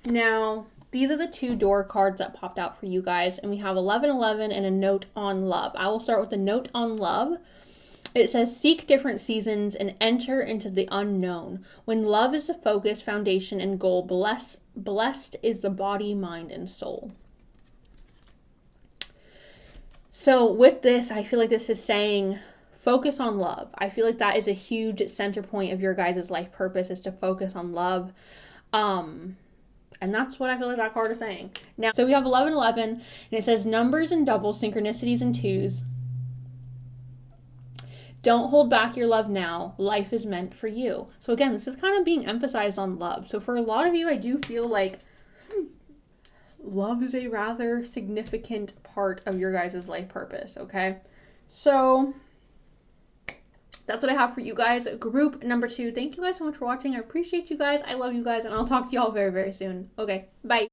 Now, these are the 2 door cards that popped out for you guys. And we have 1111 and a note on love. I will start with the note on love. It says, seek different seasons and enter into the unknown. When love is the focus, foundation, and goal, blessed is the body, mind, and soul. So with this, I feel like this is saying focus on love. I feel like that is a huge center point of your guys' life purpose, is to focus on love. And that's what I feel like that card is saying. Now, so we have 1111, and it says numbers and doubles, synchronicities and 2s. Don't hold back your love now. Life is meant for you. So again, this is kind of being emphasized on love. So for a lot of you, I do feel like love is a rather significant part of your guys' life purpose, okay? So that's what I have for you guys. Group number 2. Thank you guys so much for watching. I appreciate you guys. I love you guys, and I'll talk to y'all very, very soon. Okay, bye.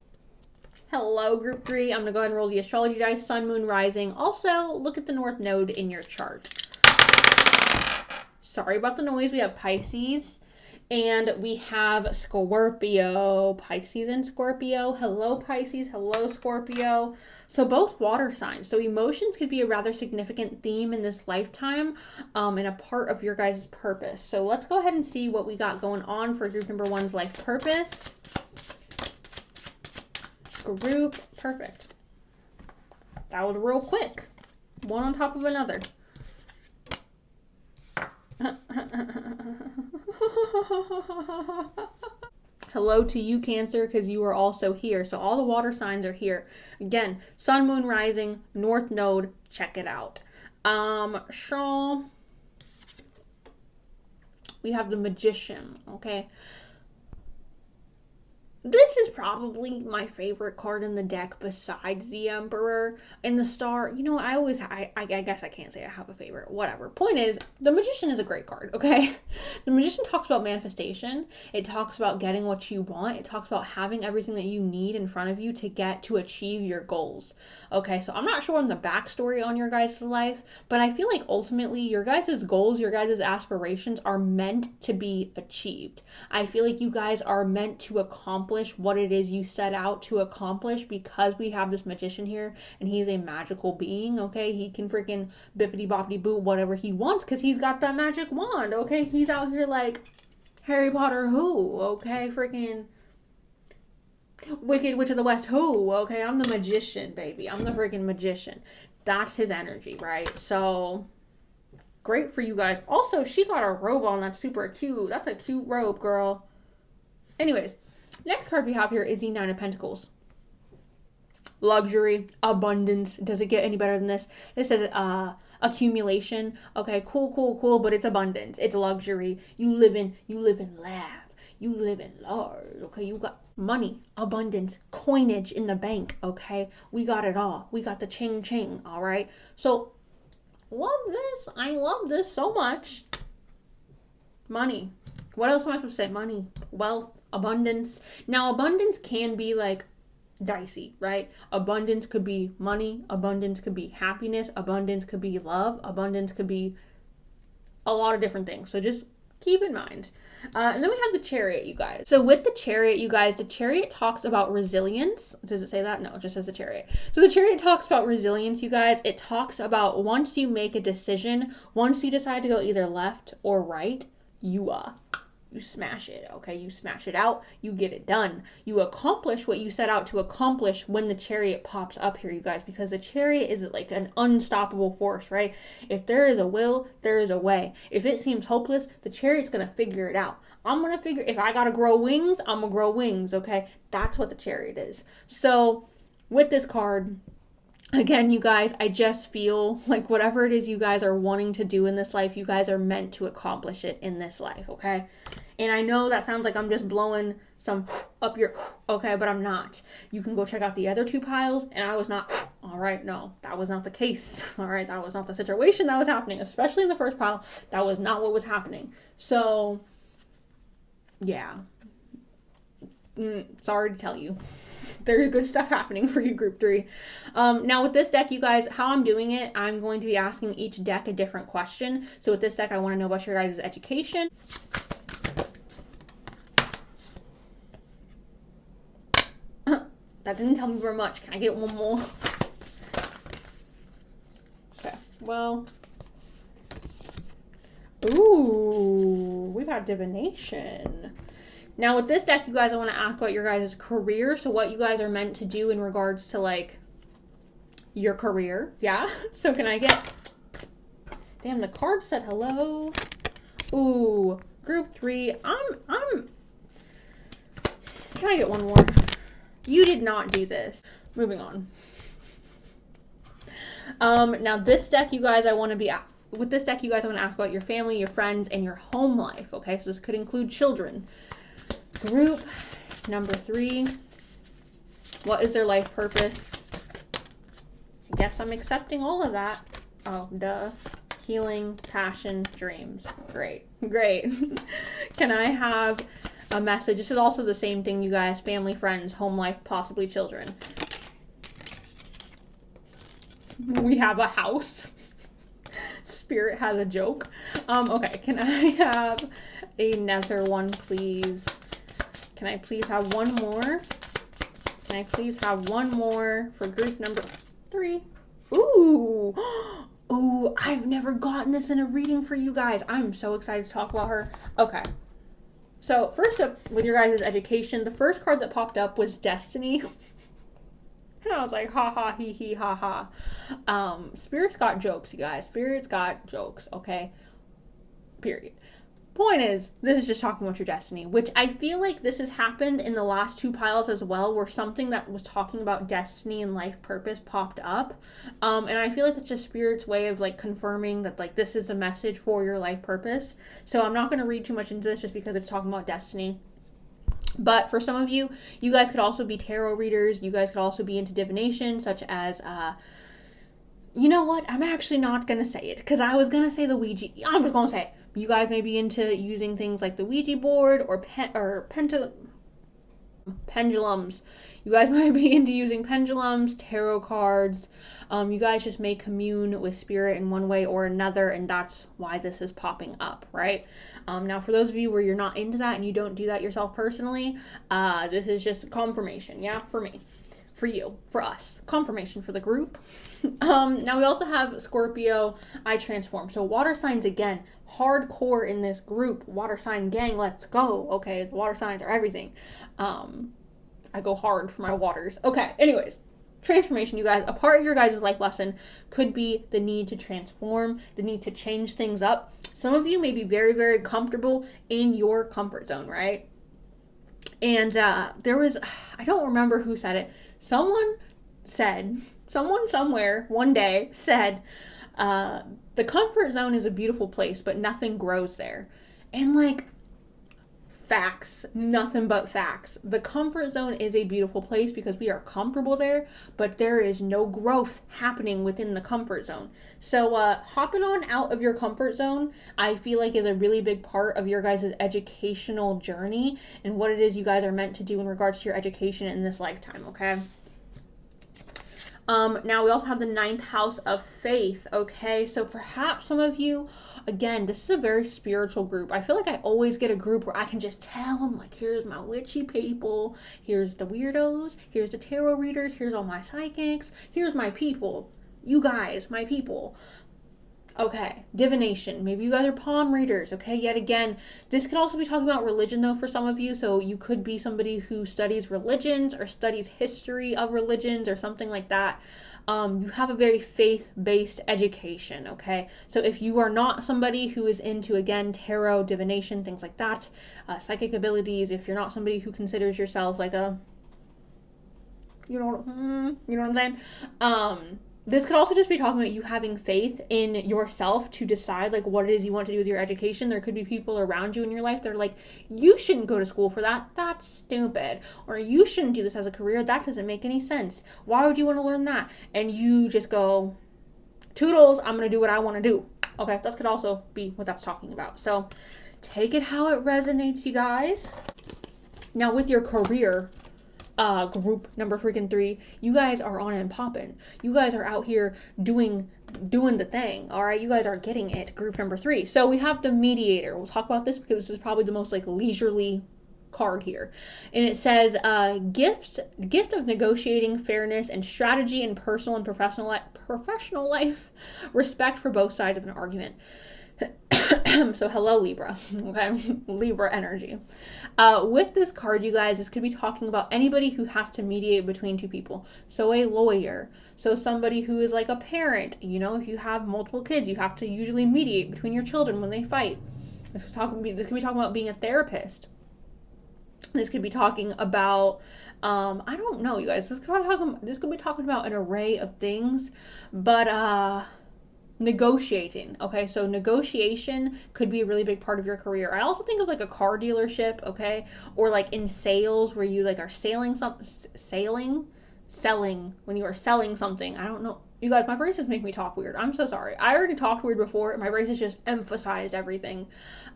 Hello, group 3. I'm going to go ahead and roll the astrology dice, sun, moon, rising. Also, look at the north node in your chart. Sorry about the noise. We have Pisces. And we have Scorpio, Pisces and Scorpio. Hello, Pisces. Hello, Scorpio. So both water signs. So emotions could be a rather significant theme in this lifetime and a part of your guys' purpose. So let's go ahead and see what we got going on for group number 1's life purpose. Group, perfect. That was real quick. One on top of another. Hello to you, Cancer, because you are also here. So all the water signs are here. Again, sun, moon, rising, north node. Check it out. So we have the Magician. Okay. This is probably my favorite card in the deck besides the Emperor and the Star. You know, I guess I can't say I have a favorite. Whatever. Point is, the Magician is a great card, okay? The Magician talks about manifestation. It talks about getting what you want. It talks about having everything that you need in front of you to achieve your goals. Okay, so I'm not sure on the backstory on your guys' life, but I feel like ultimately your guys' goals, your guys' aspirations are meant to be achieved. I feel like you guys are meant to accomplish what it is you set out to accomplish, because we have this Magician here and he's a magical being, okay? He can freaking bippity boppity boo whatever he wants because he's got that magic wand, okay? He's out here like Harry Potter who, okay? Freaking Wicked Witch of the West who, okay? I'm the Magician, baby. I'm the freaking Magician. That's his energy, right? So Great for you guys. Also, she got a robe on that's super cute. That's a cute robe, girl. Anyways, next card we have here is the Nine of Pentacles. Luxury, abundance. Does it get any better than this? This says accumulation. Okay, cool, but it's abundance. It's luxury. You live in laugh. You live in large. Okay, you got money, abundance, coinage in the bank. Okay, we got it all. We got the ching. All right. So love this. I love this so much. Money. What else am I supposed to say? Money, wealth, abundance. Now, abundance can be like dicey, right? Abundance could be money, abundance could be happiness, abundance could be love, abundance could be a lot of different things. So just keep in mind. And then we have the Chariot, you guys. So with the Chariot, you guys, the Chariot talks about resilience. Does it say that? No, it just says the Chariot. So the Chariot talks about resilience, you guys. It talks about once you make a decision, once you decide to go either left or right, you smash it, okay? You smash it out, you get it done. You accomplish what you set out to accomplish when the Chariot pops up here, you guys, because the Chariot is like an unstoppable force, right? If there is a will, there is a way. If it seems hopeless, the Chariot's gonna figure it out. If I gotta grow wings, I'm gonna grow wings, okay? That's what the Chariot is. So with this card, again, you guys, I just feel like whatever it is you guys are wanting to do in this life, you guys are meant to accomplish it in this life, okay? And I know that sounds like I'm just blowing some up your, okay, but I'm not. You can go check out the other two piles, and I was not, all right, no, that was not the case, all right? That was not the situation that was happening, especially in the first pile. That was not what was happening. So, yeah. Sorry to tell you. There's good stuff happening for you, group 3. Now with this deck, you guys, how I'm doing it, I'm going to be asking each deck a different question. So with this deck, I want to know about your guys' education. That didn't tell me very much. Can I get one more? Okay, well. Ooh, we've got divination. Now with this deck, you guys, I want to ask about your guys' career. So what you guys are meant to do in regards to like your career. Yeah. So can I get, damn, the card said hello. Ooh, group 3. Can I get one more? You did not do this. Moving on. Now this deck, you guys, with this deck, you guys, I want to ask about your family, your friends, and your home life. Okay, so this could include children. Group number 3. What is their life purpose? I guess I'm accepting all of that. Oh, duh. Healing, passion, dreams. Great. Can I have a message? This is also the same thing, you guys. Family, friends, home life, possibly children. We have a house. Spirit has a joke. Okay, can I have another one, please? Can I please have one more? Can I please have one more for group number 3? Ooh. Ooh, I've never gotten this in a reading for you guys. I'm so excited to talk about her. Okay. So first up with your guys' education, the first card that popped up was Destiny. And I was like, ha ha, he he, ha ha. Spirit's got jokes, you guys. Spirit's got jokes, okay? Period. Point is, this is just talking about your destiny, which I feel like this has happened in the last 2 piles as well, where something that was talking about destiny and life purpose popped up. And I feel like that's just Spirit's way of like confirming that like this is the message for your life purpose. So I'm not going to read too much into this just because it's talking about destiny. But for some of you, you guys could also be tarot readers. You guys could also be into divination, such as, you know what? I'm actually not going to say it because I was going to say the Ouija. I'm just going to say it. You guys may be into using things like the Ouija board or pendulums. You guys might be into using pendulums, tarot cards. You guys just may commune with spirit in one way or another, and that's why this is popping up, right? Now, for those of you where you're not into that and you don't do that yourself personally, this is just confirmation, yeah, for me. For you, for us, confirmation for the group. Now we also have Scorpio, I transform. So water signs again, hardcore in this group. Water sign gang, let's go. Okay, the water signs are everything. I go hard for my waters. Okay, anyways. transformation, you guys. A part of your guys' life lesson could be the need to transform, the need to change things up. Some of you may be very, very comfortable in your comfort zone, right? And there was, I don't remember who said it. Someone somewhere one day said, the comfort zone is a beautiful place, but nothing grows there. And like, facts, nothing but facts. The comfort zone is a beautiful place because we are comfortable there, but there is no growth happening within the comfort zone. So hopping on out of your comfort zone, I feel like is a really big part of your guys' educational journey and what it is you guys are meant to do in regards to your education in this lifetime, okay? Now we also have the 9th house of faith, okay? So perhaps some of you, again, this is a very spiritual group. I feel like I always get a group where I can just tell them, like, here's my witchy people, here's the weirdos, here's the tarot readers, here's all my psychics, here's my people. You guys, my people. Okay, divination. Maybe you guys are palm readers, okay? Yet again, this could also be talking about religion, though, for some of you. So you could be somebody who studies religions or studies history of religions or something like that. You have a very faith-based education, okay? So if you are not somebody who is into, again, tarot, divination, things like that, psychic abilities, if you're not somebody who considers yourself like a, you know what I'm saying? This could also just be talking about you having faith in yourself to decide like what it is you want to do with your education. There could be people around you in your life that are like, you shouldn't go to school for that. That's stupid. Or you shouldn't do this as a career. That doesn't make any sense. Why would you want to learn that? And you just go, toodles, I'm going to do what I want to do. Okay, that could also be what that's talking about. So take it how it resonates, you guys. Now with your career, group number freaking 3, you guys are on and popping. You guys are out here doing the thing. All right, you guys are getting it. Group number 3. So we have the mediator. We'll talk about this because this is probably the most like leisurely card here, and it says gift of negotiating, fairness, and strategy in personal and professional life, respect for both sides of an argument. So hello, Libra. Okay, Libra energy. With this card, you guys, this could be talking about anybody who has to mediate between two people. So a lawyer, so somebody who is like a parent. You know, if you have multiple kids, you have to usually mediate between your children when they fight. This could be talking about being a therapist. This could be talking about, I don't know, you guys. This could be talking about an array of things, but negotiating. Okay, so negotiation could be a really big part of your career. I also think of like a car dealership, okay, or like in sales where you like are selling when you are selling something. I don't know. You guys, my braces make me talk weird. I'm so sorry. I already talked weird before, and my braces just emphasized everything.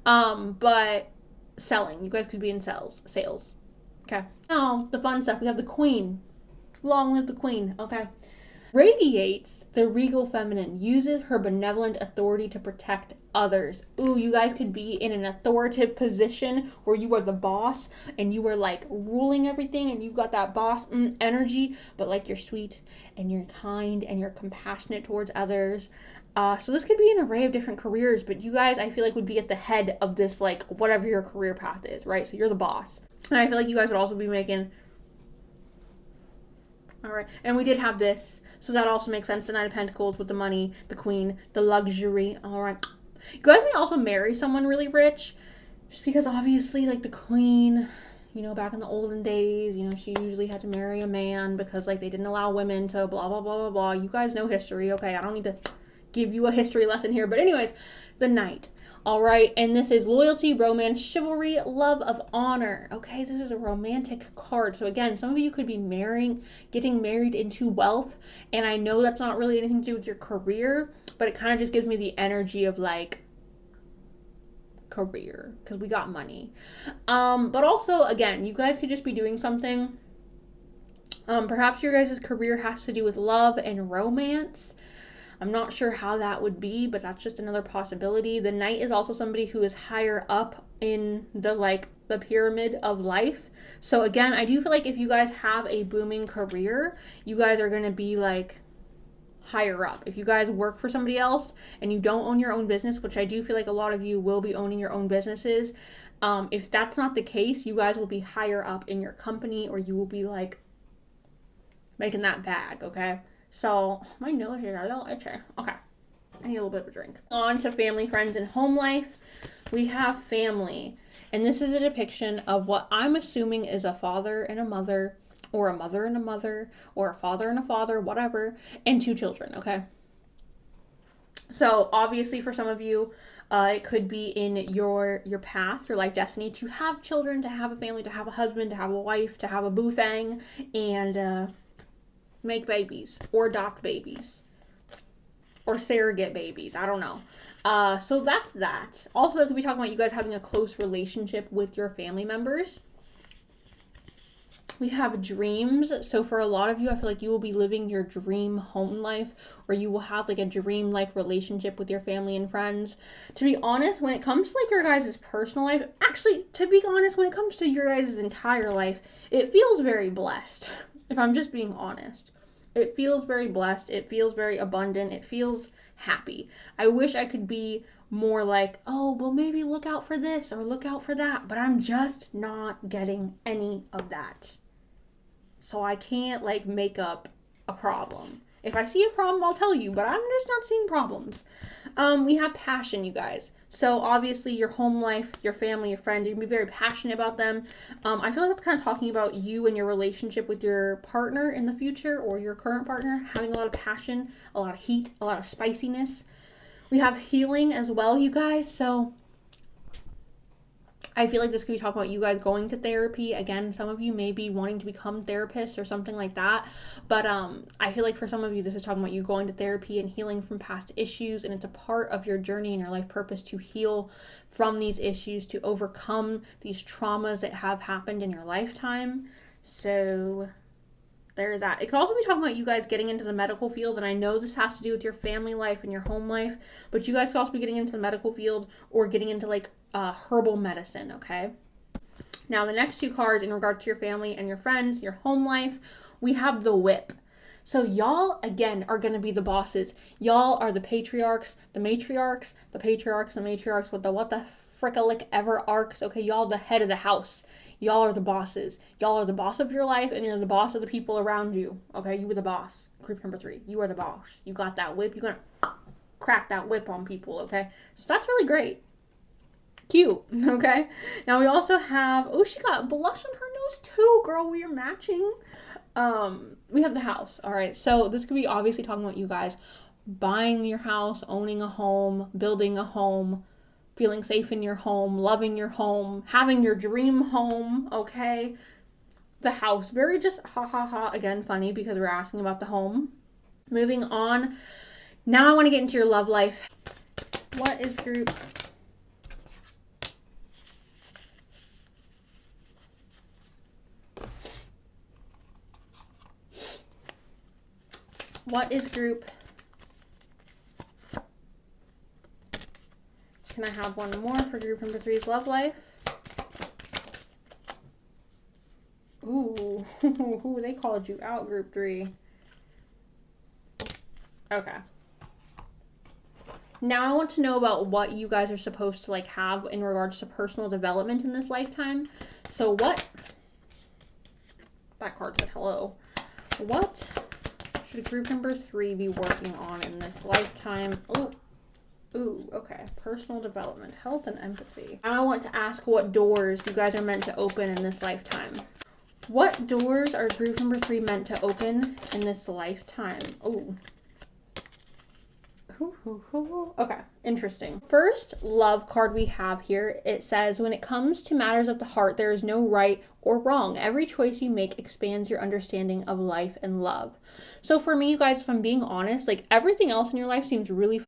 But selling, you guys could be in sales. Okay. Now, the fun stuff. We have the queen. Long live the queen. Okay. Radiates the regal feminine, uses her benevolent authority to protect others. Ooh, you guys could be in an authoritative position where you are the boss and you are like ruling everything and you got that boss energy, but like you're sweet and you're kind and you're compassionate towards others. So this could be an array of different careers, but you guys, I feel like, would be at the head of this, like, whatever your career path is, right? So you're the boss. And I feel like you guys would also be making... All right. And we did have this. So that also makes sense. The Knight of Pentacles with the money, the Queen, the luxury. All right. You guys may also marry someone really rich. Just because, obviously, like, the Queen... You know, back in the olden days, you know, she usually had to marry a man because, like, they didn't allow women to blah, blah, blah, blah, blah. You guys know history. Okay, I don't need to... give you a history lesson here, but anyways, the Knight. All right, and this is loyalty, romance, chivalry, love of honor. Okay, this is a romantic card. So again, some of you could be getting married into wealth, and I know that's not really anything to do with your career, but it kind of just gives me the energy of like career because we got money. But also, again, you guys could just be doing something. Perhaps your guys' career has to do with love and romance. I'm not sure how that would be, but that's just another possibility. The Knight is also somebody who is higher up in the pyramid of life. So again, I do feel like if you guys have a booming career, you guys are going to be like higher up. If you guys work for somebody else and you don't own your own business, which I do feel like a lot of you will be owning your own businesses, if that's not the case, you guys will be higher up in your company, or you will be like making that bag, okay? So, my nose is a little itchy. Okay. I need a little bit of a drink. On to family, friends, and home life. We have family. And this is a depiction of what I'm assuming is a father and a mother, or a mother and a mother, or a father and a father, whatever, and 2 children, okay? So, obviously, for some of you, it could be in your path, your life destiny, to have children, to have a family, to have a husband, to have a wife, to have a boo thing, and make babies, or adopt babies, or surrogate babies. I don't know. So that's that. Also, could be talking about you guys having a close relationship with your family members. We have dreams. So for a lot of you, I feel like you will be living your dream home life, or you will have like a dream-like relationship with your family and friends. To be honest, when it comes to like your guys' personal life, actually, to be honest, when it comes to your guys' entire life, it feels very blessed. If I'm just being honest, it feels very blessed. It feels very abundant. It feels happy. I wish I could be more like, oh, well, maybe look out for this or look out for that, but I'm just not getting any of that. So I can't like make up a problem. If I see a problem, I'll tell you, but I'm just not seeing problems. We have passion, you guys. So obviously your home life, your family, your friends, you can be very passionate about them. I feel like that's kind of talking about you and your relationship with your partner in the future, or your current partner, having a lot of passion, a lot of heat, a lot of spiciness. We have healing as well, you guys. So I feel like this could be talking about you guys going to therapy. Again, some of you may be wanting to become therapists or something like that. But I feel like for some of you, this is talking about you going to therapy and healing from past issues. And it's a part of your journey and your life purpose to heal from these issues, to overcome these traumas that have happened in your lifetime. So there's that. It could also be talking about you guys getting into the medical field, and I know this has to do with your family life and your home life, but you guys could also be getting into the medical field or getting into like herbal medicine, okay? Now, the next 2 cards in regard to your family and your friends, your home life, we have the Whip. So y'all, again, are going to be the bosses. Y'all are the patriarchs, the matriarchs, the patriarchs, the matriarchs, with the what the frickalick ever arcs. Okay, y'all the head of the house. Y'all are the bosses. Y'all are the boss of your life, and you're the boss of the people around you. Okay, you were the boss. Group number 3. You are the boss. You got that whip. You're going to crack that whip on people, okay? So that's really great. Cute, okay? Now we also have, oh, she got blush on her nose too, girl. We are matching. We have the house, all right? So this could be obviously talking about you guys buying your house, owning a home, building a home, feeling safe in your home, loving your home, having your dream home, okay? The house, very just ha ha ha, again, funny because we're asking about the home. Moving on. Now I want to get into your love life. What is group? What is group? Can I have one more for group number 3's love life? Ooh, they called you out, group 3. Okay. Now I want to know about what you guys are supposed to like have in regards to personal development in this lifetime. So what? That card said hello. What should group number 3 be working on in this lifetime? Ooh, okay. Personal development, health, and empathy. Now I want to ask what doors you guys are meant to open in this lifetime. What doors are group number 3 meant to open in this lifetime? Okay, interesting. First love card we have here, it says, when it comes to matters of the heart, there is no right or wrong. Every choice you make expands your understanding of life and love. So for me, you guys, if I'm being honest, like everything else in your life seems really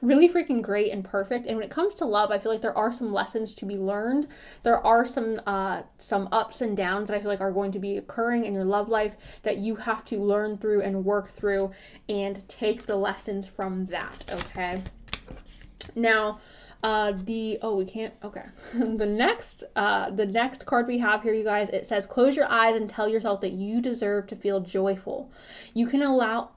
really freaking great and perfect. And when it comes to love, I feel like there are some lessons to be learned. There are some ups and downs that I feel like are going to be occurring in your love life that you have to learn through and work through and take the lessons from that, okay? Now, we can't, okay. The next card we have here, you guys, it says, close your eyes and tell yourself that you deserve to feel joyful. You can allow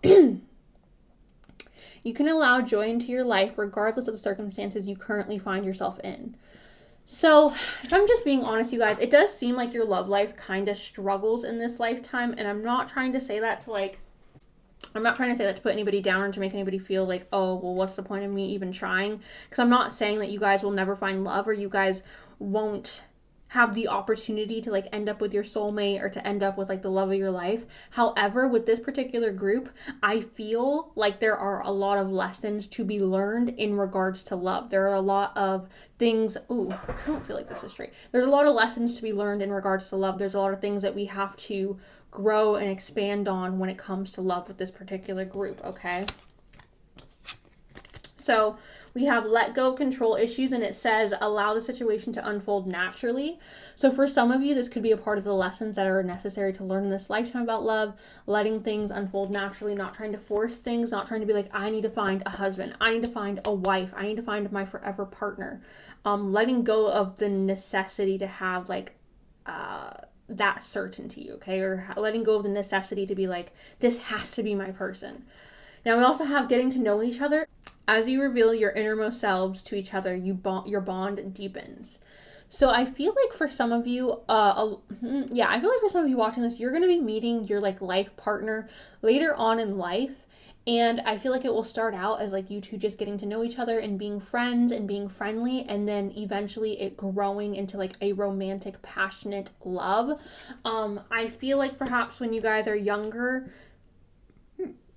joy into your life regardless of the circumstances you currently find yourself in. So, if I'm just being honest, you guys, it does seem like your love life kind of struggles in this lifetime. And I'm not trying to say that to put anybody down or to make anybody feel like, oh, well, what's the point of me even trying? Because I'm not saying that you guys will never find love or you guys won't have the opportunity to like end up with your soulmate or to end up with like the love of your life. However, with this particular group, I feel like there are a lot of lessons to be learned in regards to love. There are a lot of things, I don't feel like this is straight. There's a lot of lessons to be learned in regards to love. There's a lot of things that we have to grow and expand on when it comes to love with this particular group, okay? So we have let go of control issues, and it says allow the situation to unfold naturally. So for some of you, this could be a part of the lessons that are necessary to learn in this lifetime about love, letting things unfold naturally, not trying to force things, not trying to be like, I need to find a husband, I need to find a wife, I need to find my forever partner. Letting go of the necessity to have like that certainty, okay? Or letting go of the necessity to be like, this has to be my person. Now we also have getting to know each other. As you reveal your innermost selves to each other, your bond deepens. So I feel like for some of you, watching this, you're going to be meeting your like life partner later on in life. And I feel like it will start out as like you two just getting to know each other and being friends and being friendly, and then eventually it growing into like a romantic, passionate love. I feel like perhaps when you guys are younger,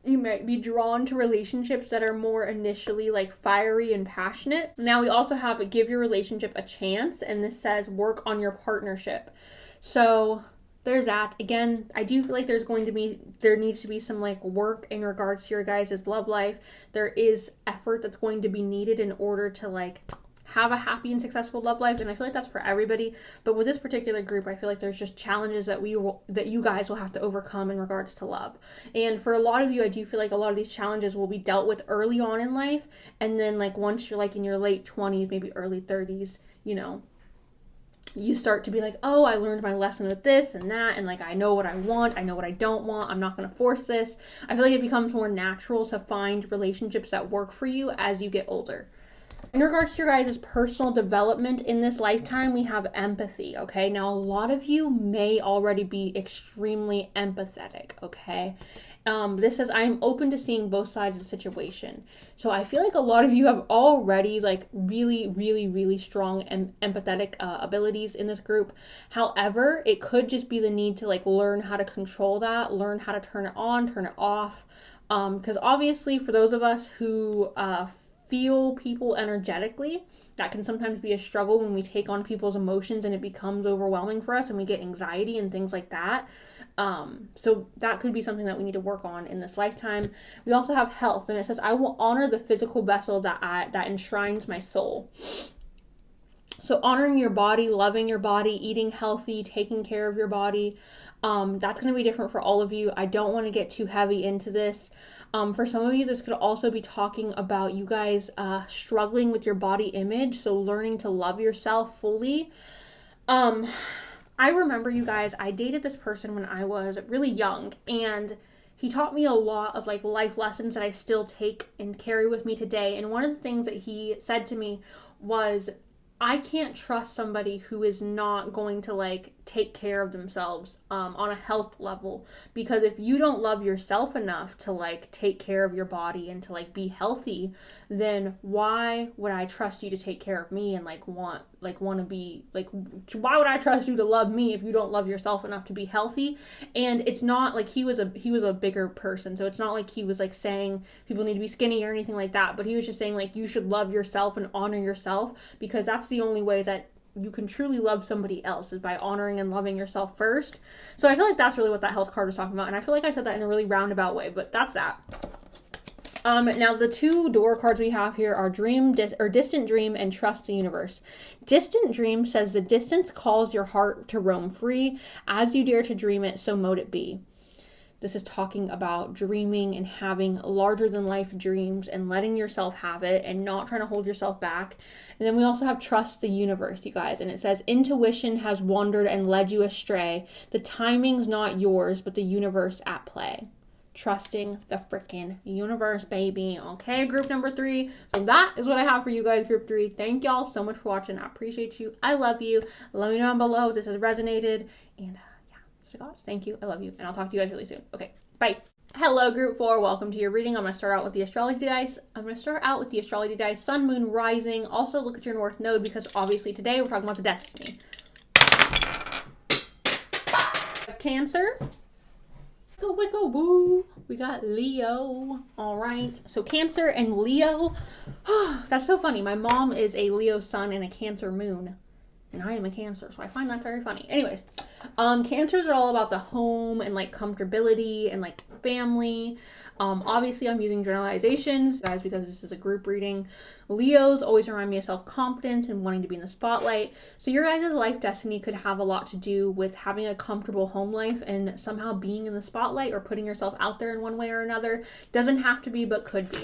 you might be drawn to relationships that are more initially like fiery and passionate. Now we also have give your relationship a chance, and this says work on your partnership. So there's that. Again, I do feel like there needs to be some like work in regards to your guys' love life. There is effort that's going to be needed in order to like have a happy and successful love life, and I feel like that's for everybody. But with this particular group, I feel like there's just challenges that you guys will have to overcome in regards to love. And for a lot of you, I do feel like a lot of these challenges will be dealt with early on in life, and then like once you're like in your late 20s, maybe early 30s, you start to be like, oh, I learned my lesson with this and that, and like I know what I want, I know what I don't want, I'm not going to force this. I feel like it becomes more natural to find relationships that work for you as you get older. In regards to your guys' personal development in this lifetime, we have empathy, okay? Now, a lot of you may already be extremely empathetic, okay? This says, I am open to seeing both sides of the situation. So I feel like a lot of you have already like really, really, really strong empathetic abilities in this group. However, it could just be the need to like learn how to control that, learn how to turn it on, turn it off. Because obviously for those of us who feel people energetically, that can sometimes be a struggle when we take on people's emotions and it becomes overwhelming for us and we get anxiety and things like that. So that could be something that we need to work on in this lifetime. We also have health, and it says, I will honor the physical vessel that enshrines my soul. So honoring your body, loving your body, eating healthy, taking care of your body, that's going to be different for all of you. I don't want to get too heavy into this. For some of you, this could also be talking about you guys struggling with your body image, so learning to love yourself fully. I remember, you guys, I dated this person when I was really young, and he taught me a lot of like life lessons that I still take and carry with me today. And one of the things that he said to me was, I can't trust somebody who is not going to like take care of themselves on a health level, because if you don't love yourself enough to like take care of your body and to like be healthy, then why would I trust you to take care of me and like want to be like, why would I trust you to love me if you don't love yourself enough to be healthy? And it's not like he was a bigger person, so it's not like he was like saying people need to be skinny or anything like that, but he was just saying like you should love yourself and honor yourself, because that's the only way that you can truly love somebody else, is by honoring and loving yourself first. So I feel like that's really what that health card was talking about, and I feel like I said that in a really roundabout way, but that's that. Now the two door cards we have here are distant dream and trust the universe. Distant dream says the distance calls your heart to roam free. As you dare to dream it, so mote it be. This is talking about dreaming and having larger than life dreams and letting yourself have it and not trying to hold yourself back. And then we also have trust the universe, you guys. And it says intuition has wandered and led you astray. The timing's not yours, but the universe at play. trusting the freaking universe, baby. Okay, group number 3. So that is what I have for you guys, group 3. Thank y'all so much for watching. I appreciate you. I love you. Let me know down below if this has resonated. And yeah, that's what I got. Thank you. I love you. And I'll talk to you guys really soon. Okay, bye. Hello, group 4. Welcome to your reading. I'm going to start out with the astrology dice. Sun, Moon, Rising. Also, look at your North Node because obviously today we're talking about the destiny. Cancer. Wicko woo. We got Leo. All right. So Cancer and Leo. That's so funny. My mom is a Leo sun and a Cancer moon. And I am a Cancer, so I find that very funny. Anyways, Cancers are all about the home and like comfortability and like family. Obviously I'm using generalizations, guys, because this is a group reading. Leos always remind me of self-confidence and wanting to be in the spotlight. So your guys' life destiny could have a lot to do with having a comfortable home life and somehow being in the spotlight or putting yourself out there in one way or another. Doesn't have to be, but could be.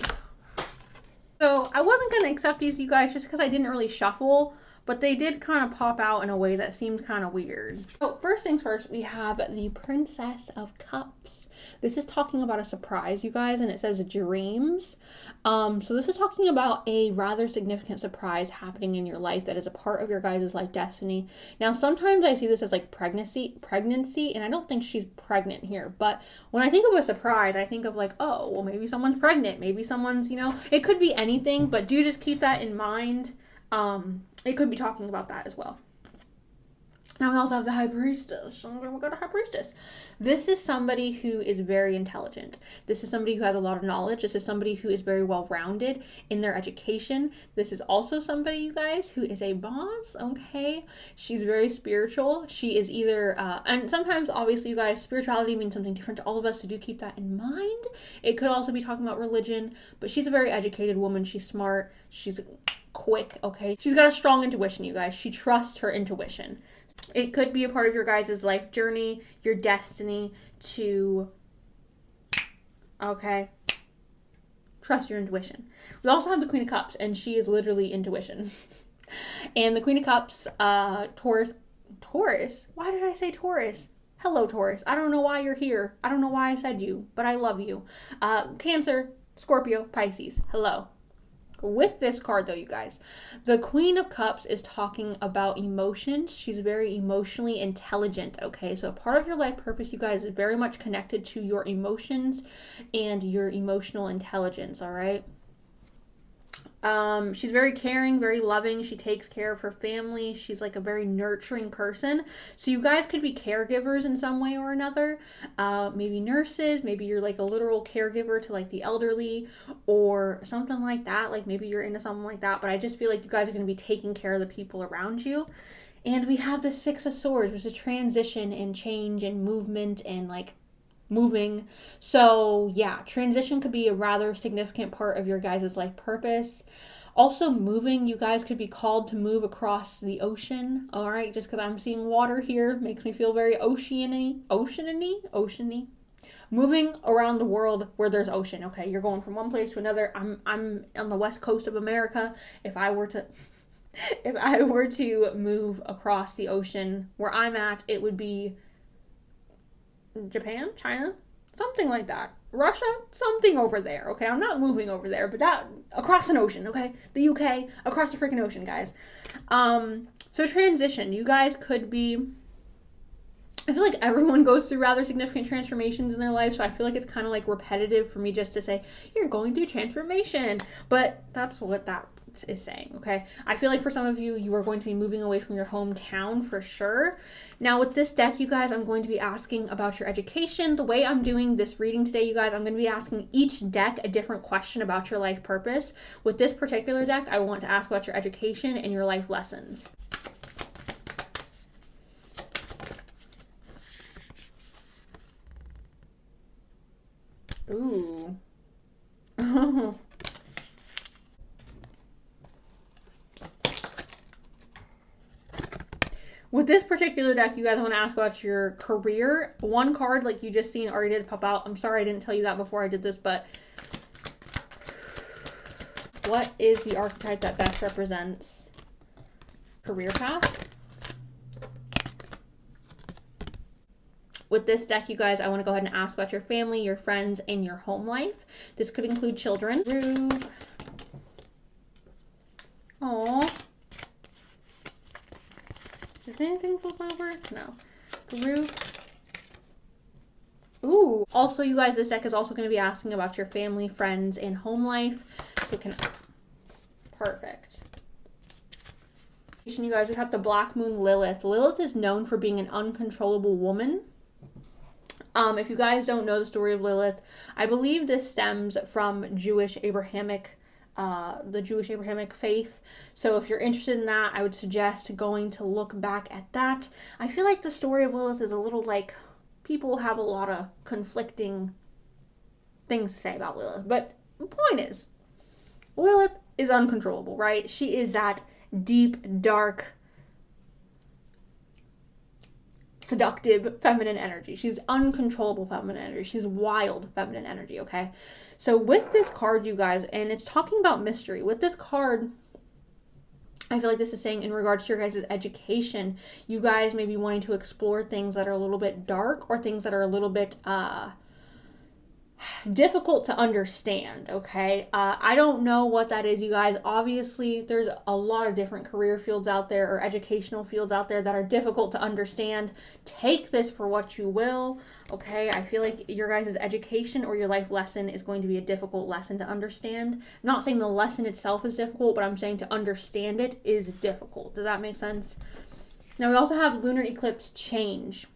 So I wasn't going to accept these, you guys, just because I didn't really shuffle. But they did kind of pop out in a way that seemed kind of weird. So first things first, we have the Princess of Cups. This is talking about a surprise, you guys, and it says dreams. So this is talking about a rather significant surprise happening in your life that is a part of your guys' life destiny. Now, sometimes I see this as like pregnancy, and I don't think she's pregnant here. But when I think of a surprise, I think of like, oh, well, maybe someone's pregnant. Maybe someone's, it could be anything, but do just keep that in mind. It could be talking about that as well. Now we also have the High Priestess. We got a High Priestess. This is somebody who is very intelligent. This is somebody who has a lot of knowledge. This is somebody who is very well-rounded in their education. This is also somebody, you guys, who is a boss, okay? She's very spiritual. She is either, and sometimes, obviously, you guys, spirituality means something different to all of us, so do keep that in mind. It could also be talking about religion, but she's a very educated woman. She's smart. She's quick, okay? She's got a strong intuition, you guys. She trusts her intuition. It could be a part of your guys' life journey, your destiny to, okay, trust your intuition. We also have the Queen of Cups, and she is literally intuition. And the Queen of Cups, Taurus, why did I say Taurus? Hello, Taurus. I don't know why you're here. I don't know why I said you, but I love you. Cancer, Scorpio, Pisces, hello. With this card, though, you guys, the Queen of Cups is talking about emotions. She's very emotionally intelligent, okay? So part of your life purpose, you guys, is very much connected to your emotions and your emotional intelligence, all right? She's very caring, very loving. She takes care of her family. She's like a very nurturing person. So you guys could be caregivers in some way or another. Maybe nurses, maybe you're like a literal caregiver to like the elderly or something like that. Like maybe you're into something like that, but I just feel like you guys are going to be taking care of the people around you. And we have the Six of Swords, which is transition and change and movement and like moving. So yeah, transition could be a rather significant part of your guys' life purpose. Also moving, you guys could be called to move across the ocean. All right, just because I'm seeing water here makes me feel very oceany. Moving around the world where there's ocean. Okay, you're going from one place to another. I'm on the west coast of America. If I were to move across the ocean where I'm at, it would be Japan, China, something like that. Russia, something over there, okay? I'm not moving over there, but that, across an ocean, okay? The UK, across the freaking ocean, guys. So transition, you guys could be, I feel like everyone goes through rather significant transformations in their life, so I feel like it's kind of like repetitive for me just to say, you're going through transformation, but that's what that is saying, okay? I feel like for some of you, you are going to be moving away from your hometown for sure. Now with this deck, you guys, I'm going to be asking about your education. The way I'm doing this reading today, you guys, I'm going to be asking each deck a different question about your life purpose. With this particular deck, I want to ask about your education and your life lessons. Ooh. With this particular deck, you guys want to ask about your career. One card, like you just seen, already did pop out. I'm sorry I didn't tell you that before I did this, but what is the archetype that best represents career path? With this deck, you guys, I want to go ahead and ask about your family, your friends, and your home life. This could include children. Group. Aww. Does anything flip over? No. Group. Ooh. Also, you guys, this deck is also going to be asking about your family, friends, and home life. So it can... Perfect. You guys, we have the Black Moon Lilith. Lilith is known for being an uncontrollable woman. If you guys don't know the story of Lilith, I believe this stems from the Jewish Abrahamic faith. So if you're interested in that, I would suggest going to look back at that. I feel like the story of Lilith is a little like, people have a lot of conflicting things to say about Lilith. But the point is, Lilith is uncontrollable, right? She is that deep, dark, seductive feminine energy. She's uncontrollable feminine energy. She's wild feminine energy, okay? So with this card, you guys, and it's talking about mystery. With this card, I feel like this is saying in regards to your guys' education, you guys may be wanting to explore things that are a little bit dark or things that are a little bit difficult to understand, okay? I don't know what that is, you guys. Obviously, there's a lot of different career fields out there or educational fields out there that are difficult to understand. Take this for what you will, okay? I feel like your guys' education or your life lesson is going to be a difficult lesson to understand. I'm not saying the lesson itself is difficult, but I'm saying to understand it is difficult. Does that make sense? Now, we also have lunar eclipse change.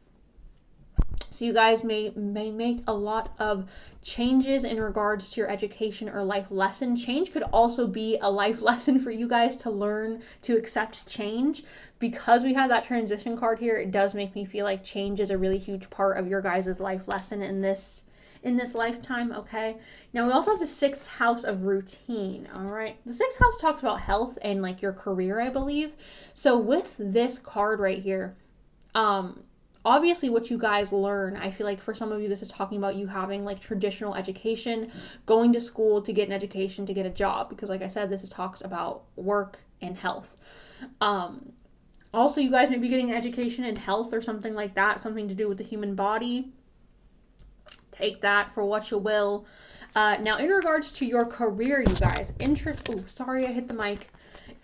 So you guys may make a lot of changes in regards to your education or life lesson. Change could also be a life lesson for you guys to learn to accept change. Because we have that transition card here, it does make me feel like change is a really huge part of your guys' life lesson in this lifetime, okay? Now, we also have the 6th house of routine, all right? The 6th house talks about health and, like, your career, I believe. So with this card right here, obviously what you guys learn, I feel like for some of you, this is talking about you having like traditional education, going to school to get an education, to get a job. Because like I said, this talks about work and health. Also, you guys may be getting an education in health or something like that, something to do with the human body. Take that for what you will. Now, in regards to your career, you guys, oh, sorry, I hit the mic.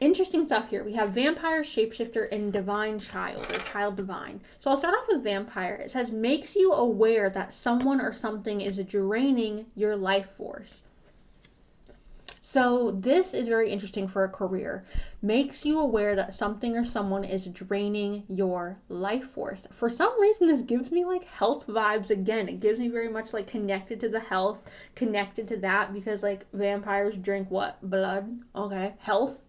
Interesting stuff here. We have vampire, shapeshifter, and divine child, or child divine. So I'll start off with vampire. It says, makes you aware that someone or something is draining your life force. So this is very interesting for a career. Makes you aware that something or someone is draining your life force. For some reason, this gives me like health vibes again. It gives me very much like connected to the health, connected to that, because like vampires drink what? Blood. Okay. Health.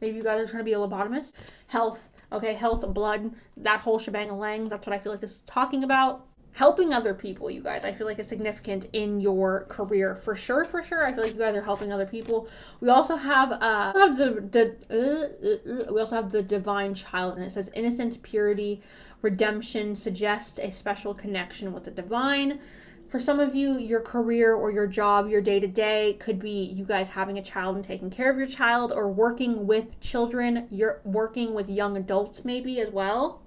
Maybe you guys are trying to be a lobotomist. Health, okay, health, blood, that whole shebang-a-lang. That's what I feel like this is talking about. Helping other people, you guys, I feel like is significant in your career. For sure, for sure. I feel like you guys are helping other people. We also have the divine child, and it says innocent, purity, redemption, suggests a special connection with the divine. For some of you, your career or your job, your day-to-day could be you guys having a child and taking care of your child, or working with children. You're working with young adults maybe as well.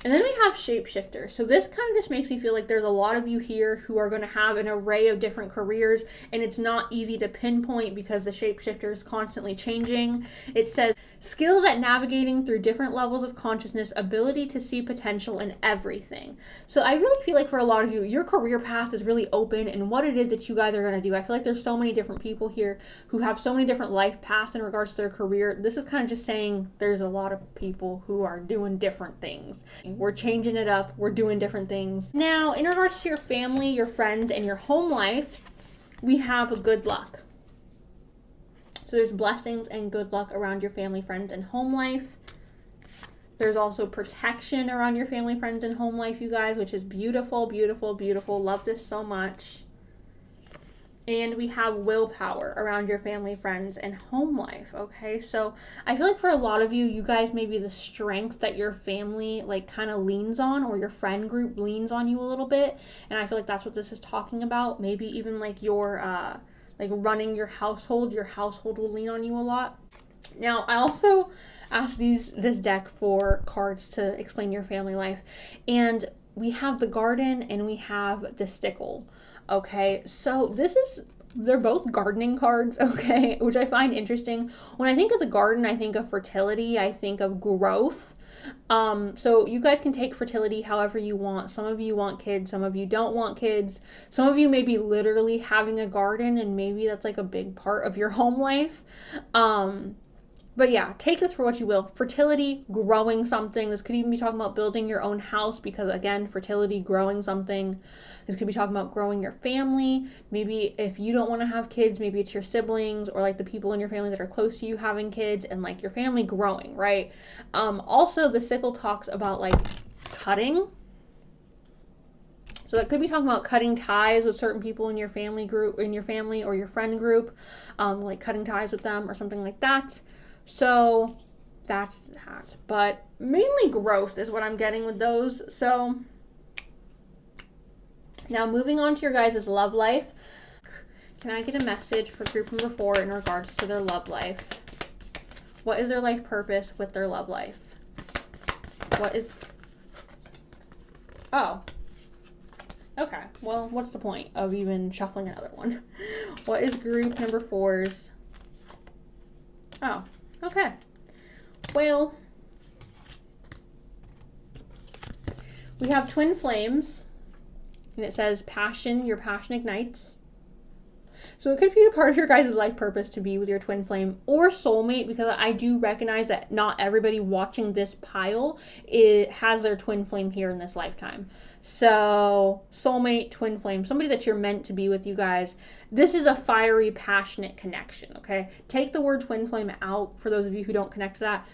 And then we have shapeshifter. So this kind of just makes me feel like there's a lot of you here who are going to have an array of different careers, and it's not easy to pinpoint because the shapeshifter is constantly changing. It says skills at navigating through different levels of consciousness, ability to see potential in everything. So I really feel like for a lot of you, your career path is really open in what it is that you guys are going to do. I feel like there's so many different people here who have so many different life paths in regards to their career. This is kind of just saying there's a lot of people who are doing different things. We're changing it up. We're doing different things. Now, in regards to your family, your friends, and your home life, we have a good luck. So there's blessings and good luck around your family, friends, and home life. There's also protection around your family, friends, and home life, you guys, which is beautiful, beautiful, beautiful. Love this so much. And we have willpower around your family, friends, and home life, okay? So I feel like for a lot of you, you guys may be the strength that your family, like, kind of leans on, or your friend group leans on you a little bit. And I feel like that's what this is talking about. Maybe even, like, your, like, running your household will lean on you a lot. Now, I also asked this deck for cards to explain your family life. And we have the garden and we have the stickle. Okay, so they're both gardening cards, okay, which I find interesting. When I think of the garden, I think of fertility, I think of growth. So you guys can take fertility however you want. Some of you want kids, some of you don't want kids. Some of you may be literally having a garden and maybe that's like a big part of your home life. But yeah, take this for what you will. Fertility, growing something. This could even be talking about building your own house because, again, fertility, growing something. This could be talking about growing your family. Maybe if you don't want to have kids, maybe it's your siblings or like the people in your family that are close to you having kids and like your family growing, right? Also, the sickle talks about like cutting. So that could be talking about cutting ties with certain people in your family group, in your family or your friend group, like cutting ties with them or something like that. So that's that. But mainly growth is what I'm getting with those. So now moving on to your guys' love life. Can I get a message for group number 4 in regards to their love life? What is their life purpose with their love life? What is... Oh. Okay. Well, what's the point of even shuffling another one? What is group number 4's... Oh. Okay. Well, we have twin flames, and it says passion, your passion ignites. So it could be a part of your guys' life purpose to be with your twin flame or soulmate, because I do recognize that not everybody watching this pile has their twin flame here in this lifetime. So soulmate, twin flame, somebody that you're meant to be with, you guys. This is a fiery, passionate connection, okay? Take the word twin flame out for those of you who don't connect to that.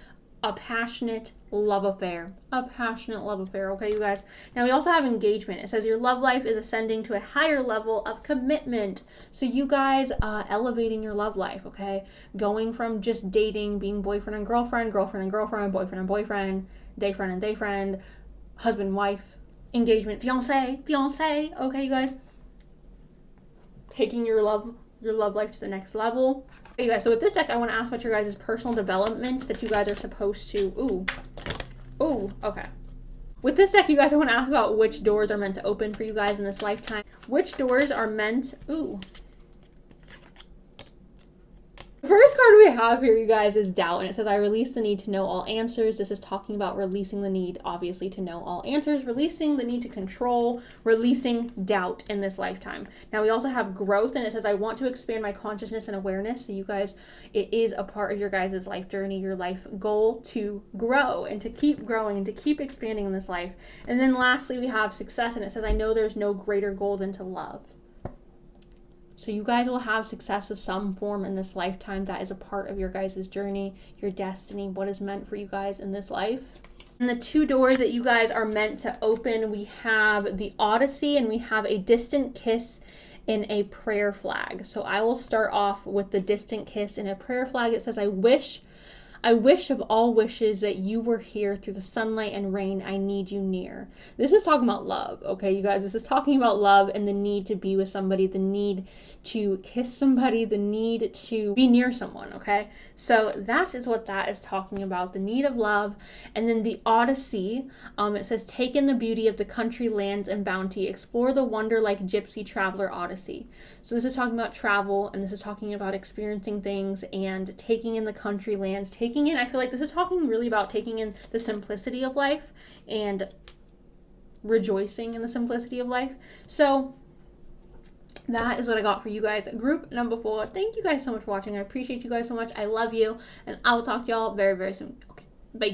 A passionate love affair. A passionate love affair, okay, you guys? Now, we also have engagement. It says your love life is ascending to a higher level of commitment. So you guys elevating your love life, okay? Going from just dating, being boyfriend and girlfriend, girlfriend and girlfriend, boyfriend and boyfriend, dayfriend and dayfriend, husband, wife, engagement, fiance, okay, you guys? Taking your love life to the next level. Okay, you guys, so with this deck, I want to ask about your guys' personal development that you guys are supposed to... Ooh, okay. With this deck, you guys, I want to ask about which doors are meant to open for you guys in this lifetime. Which doors are meant... Ooh. The first card we have here, you guys, is doubt, and it says, I release the need to know all answers. This is talking about releasing the need, obviously, to know all answers, releasing the need to control, releasing doubt in this lifetime. Now, we also have growth, and it says, I want to expand my consciousness and awareness. So you guys, it is a part of your guys' life journey, your life goal to grow and to keep growing and to keep expanding in this life. And then lastly, we have success, and it says, I know there's no greater goal than to love. So you guys will have success of some form in this lifetime. That is a part of your guys' journey, your destiny, what is meant for you guys in this life. And the two doors that you guys are meant to open, we have the Odyssey and we have a distant kiss in a prayer flag. So I will start off with the distant kiss in a prayer flag. It says, I wish of all wishes that you were here through the sunlight and rain. I need you near. This is talking about love, okay, you guys? This is talking about love and the need to be with somebody, the need to kiss somebody, the need to be near someone, okay? So that is what that is talking about, the need of love. And then the Odyssey, it says, take in the beauty of the country, lands, and bounty. Explore the wonder like gypsy traveler Odyssey. So this is talking about travel, and this is talking about experiencing things and taking in the country, lands, I feel like this is talking really about taking in the simplicity of life and rejoicing in the simplicity of life. So that is what I got for you guys. Group number 4. Thank you guys so much for watching. I appreciate you guys so much. I love you, and I will talk to y'all very, very soon. Okay, bye.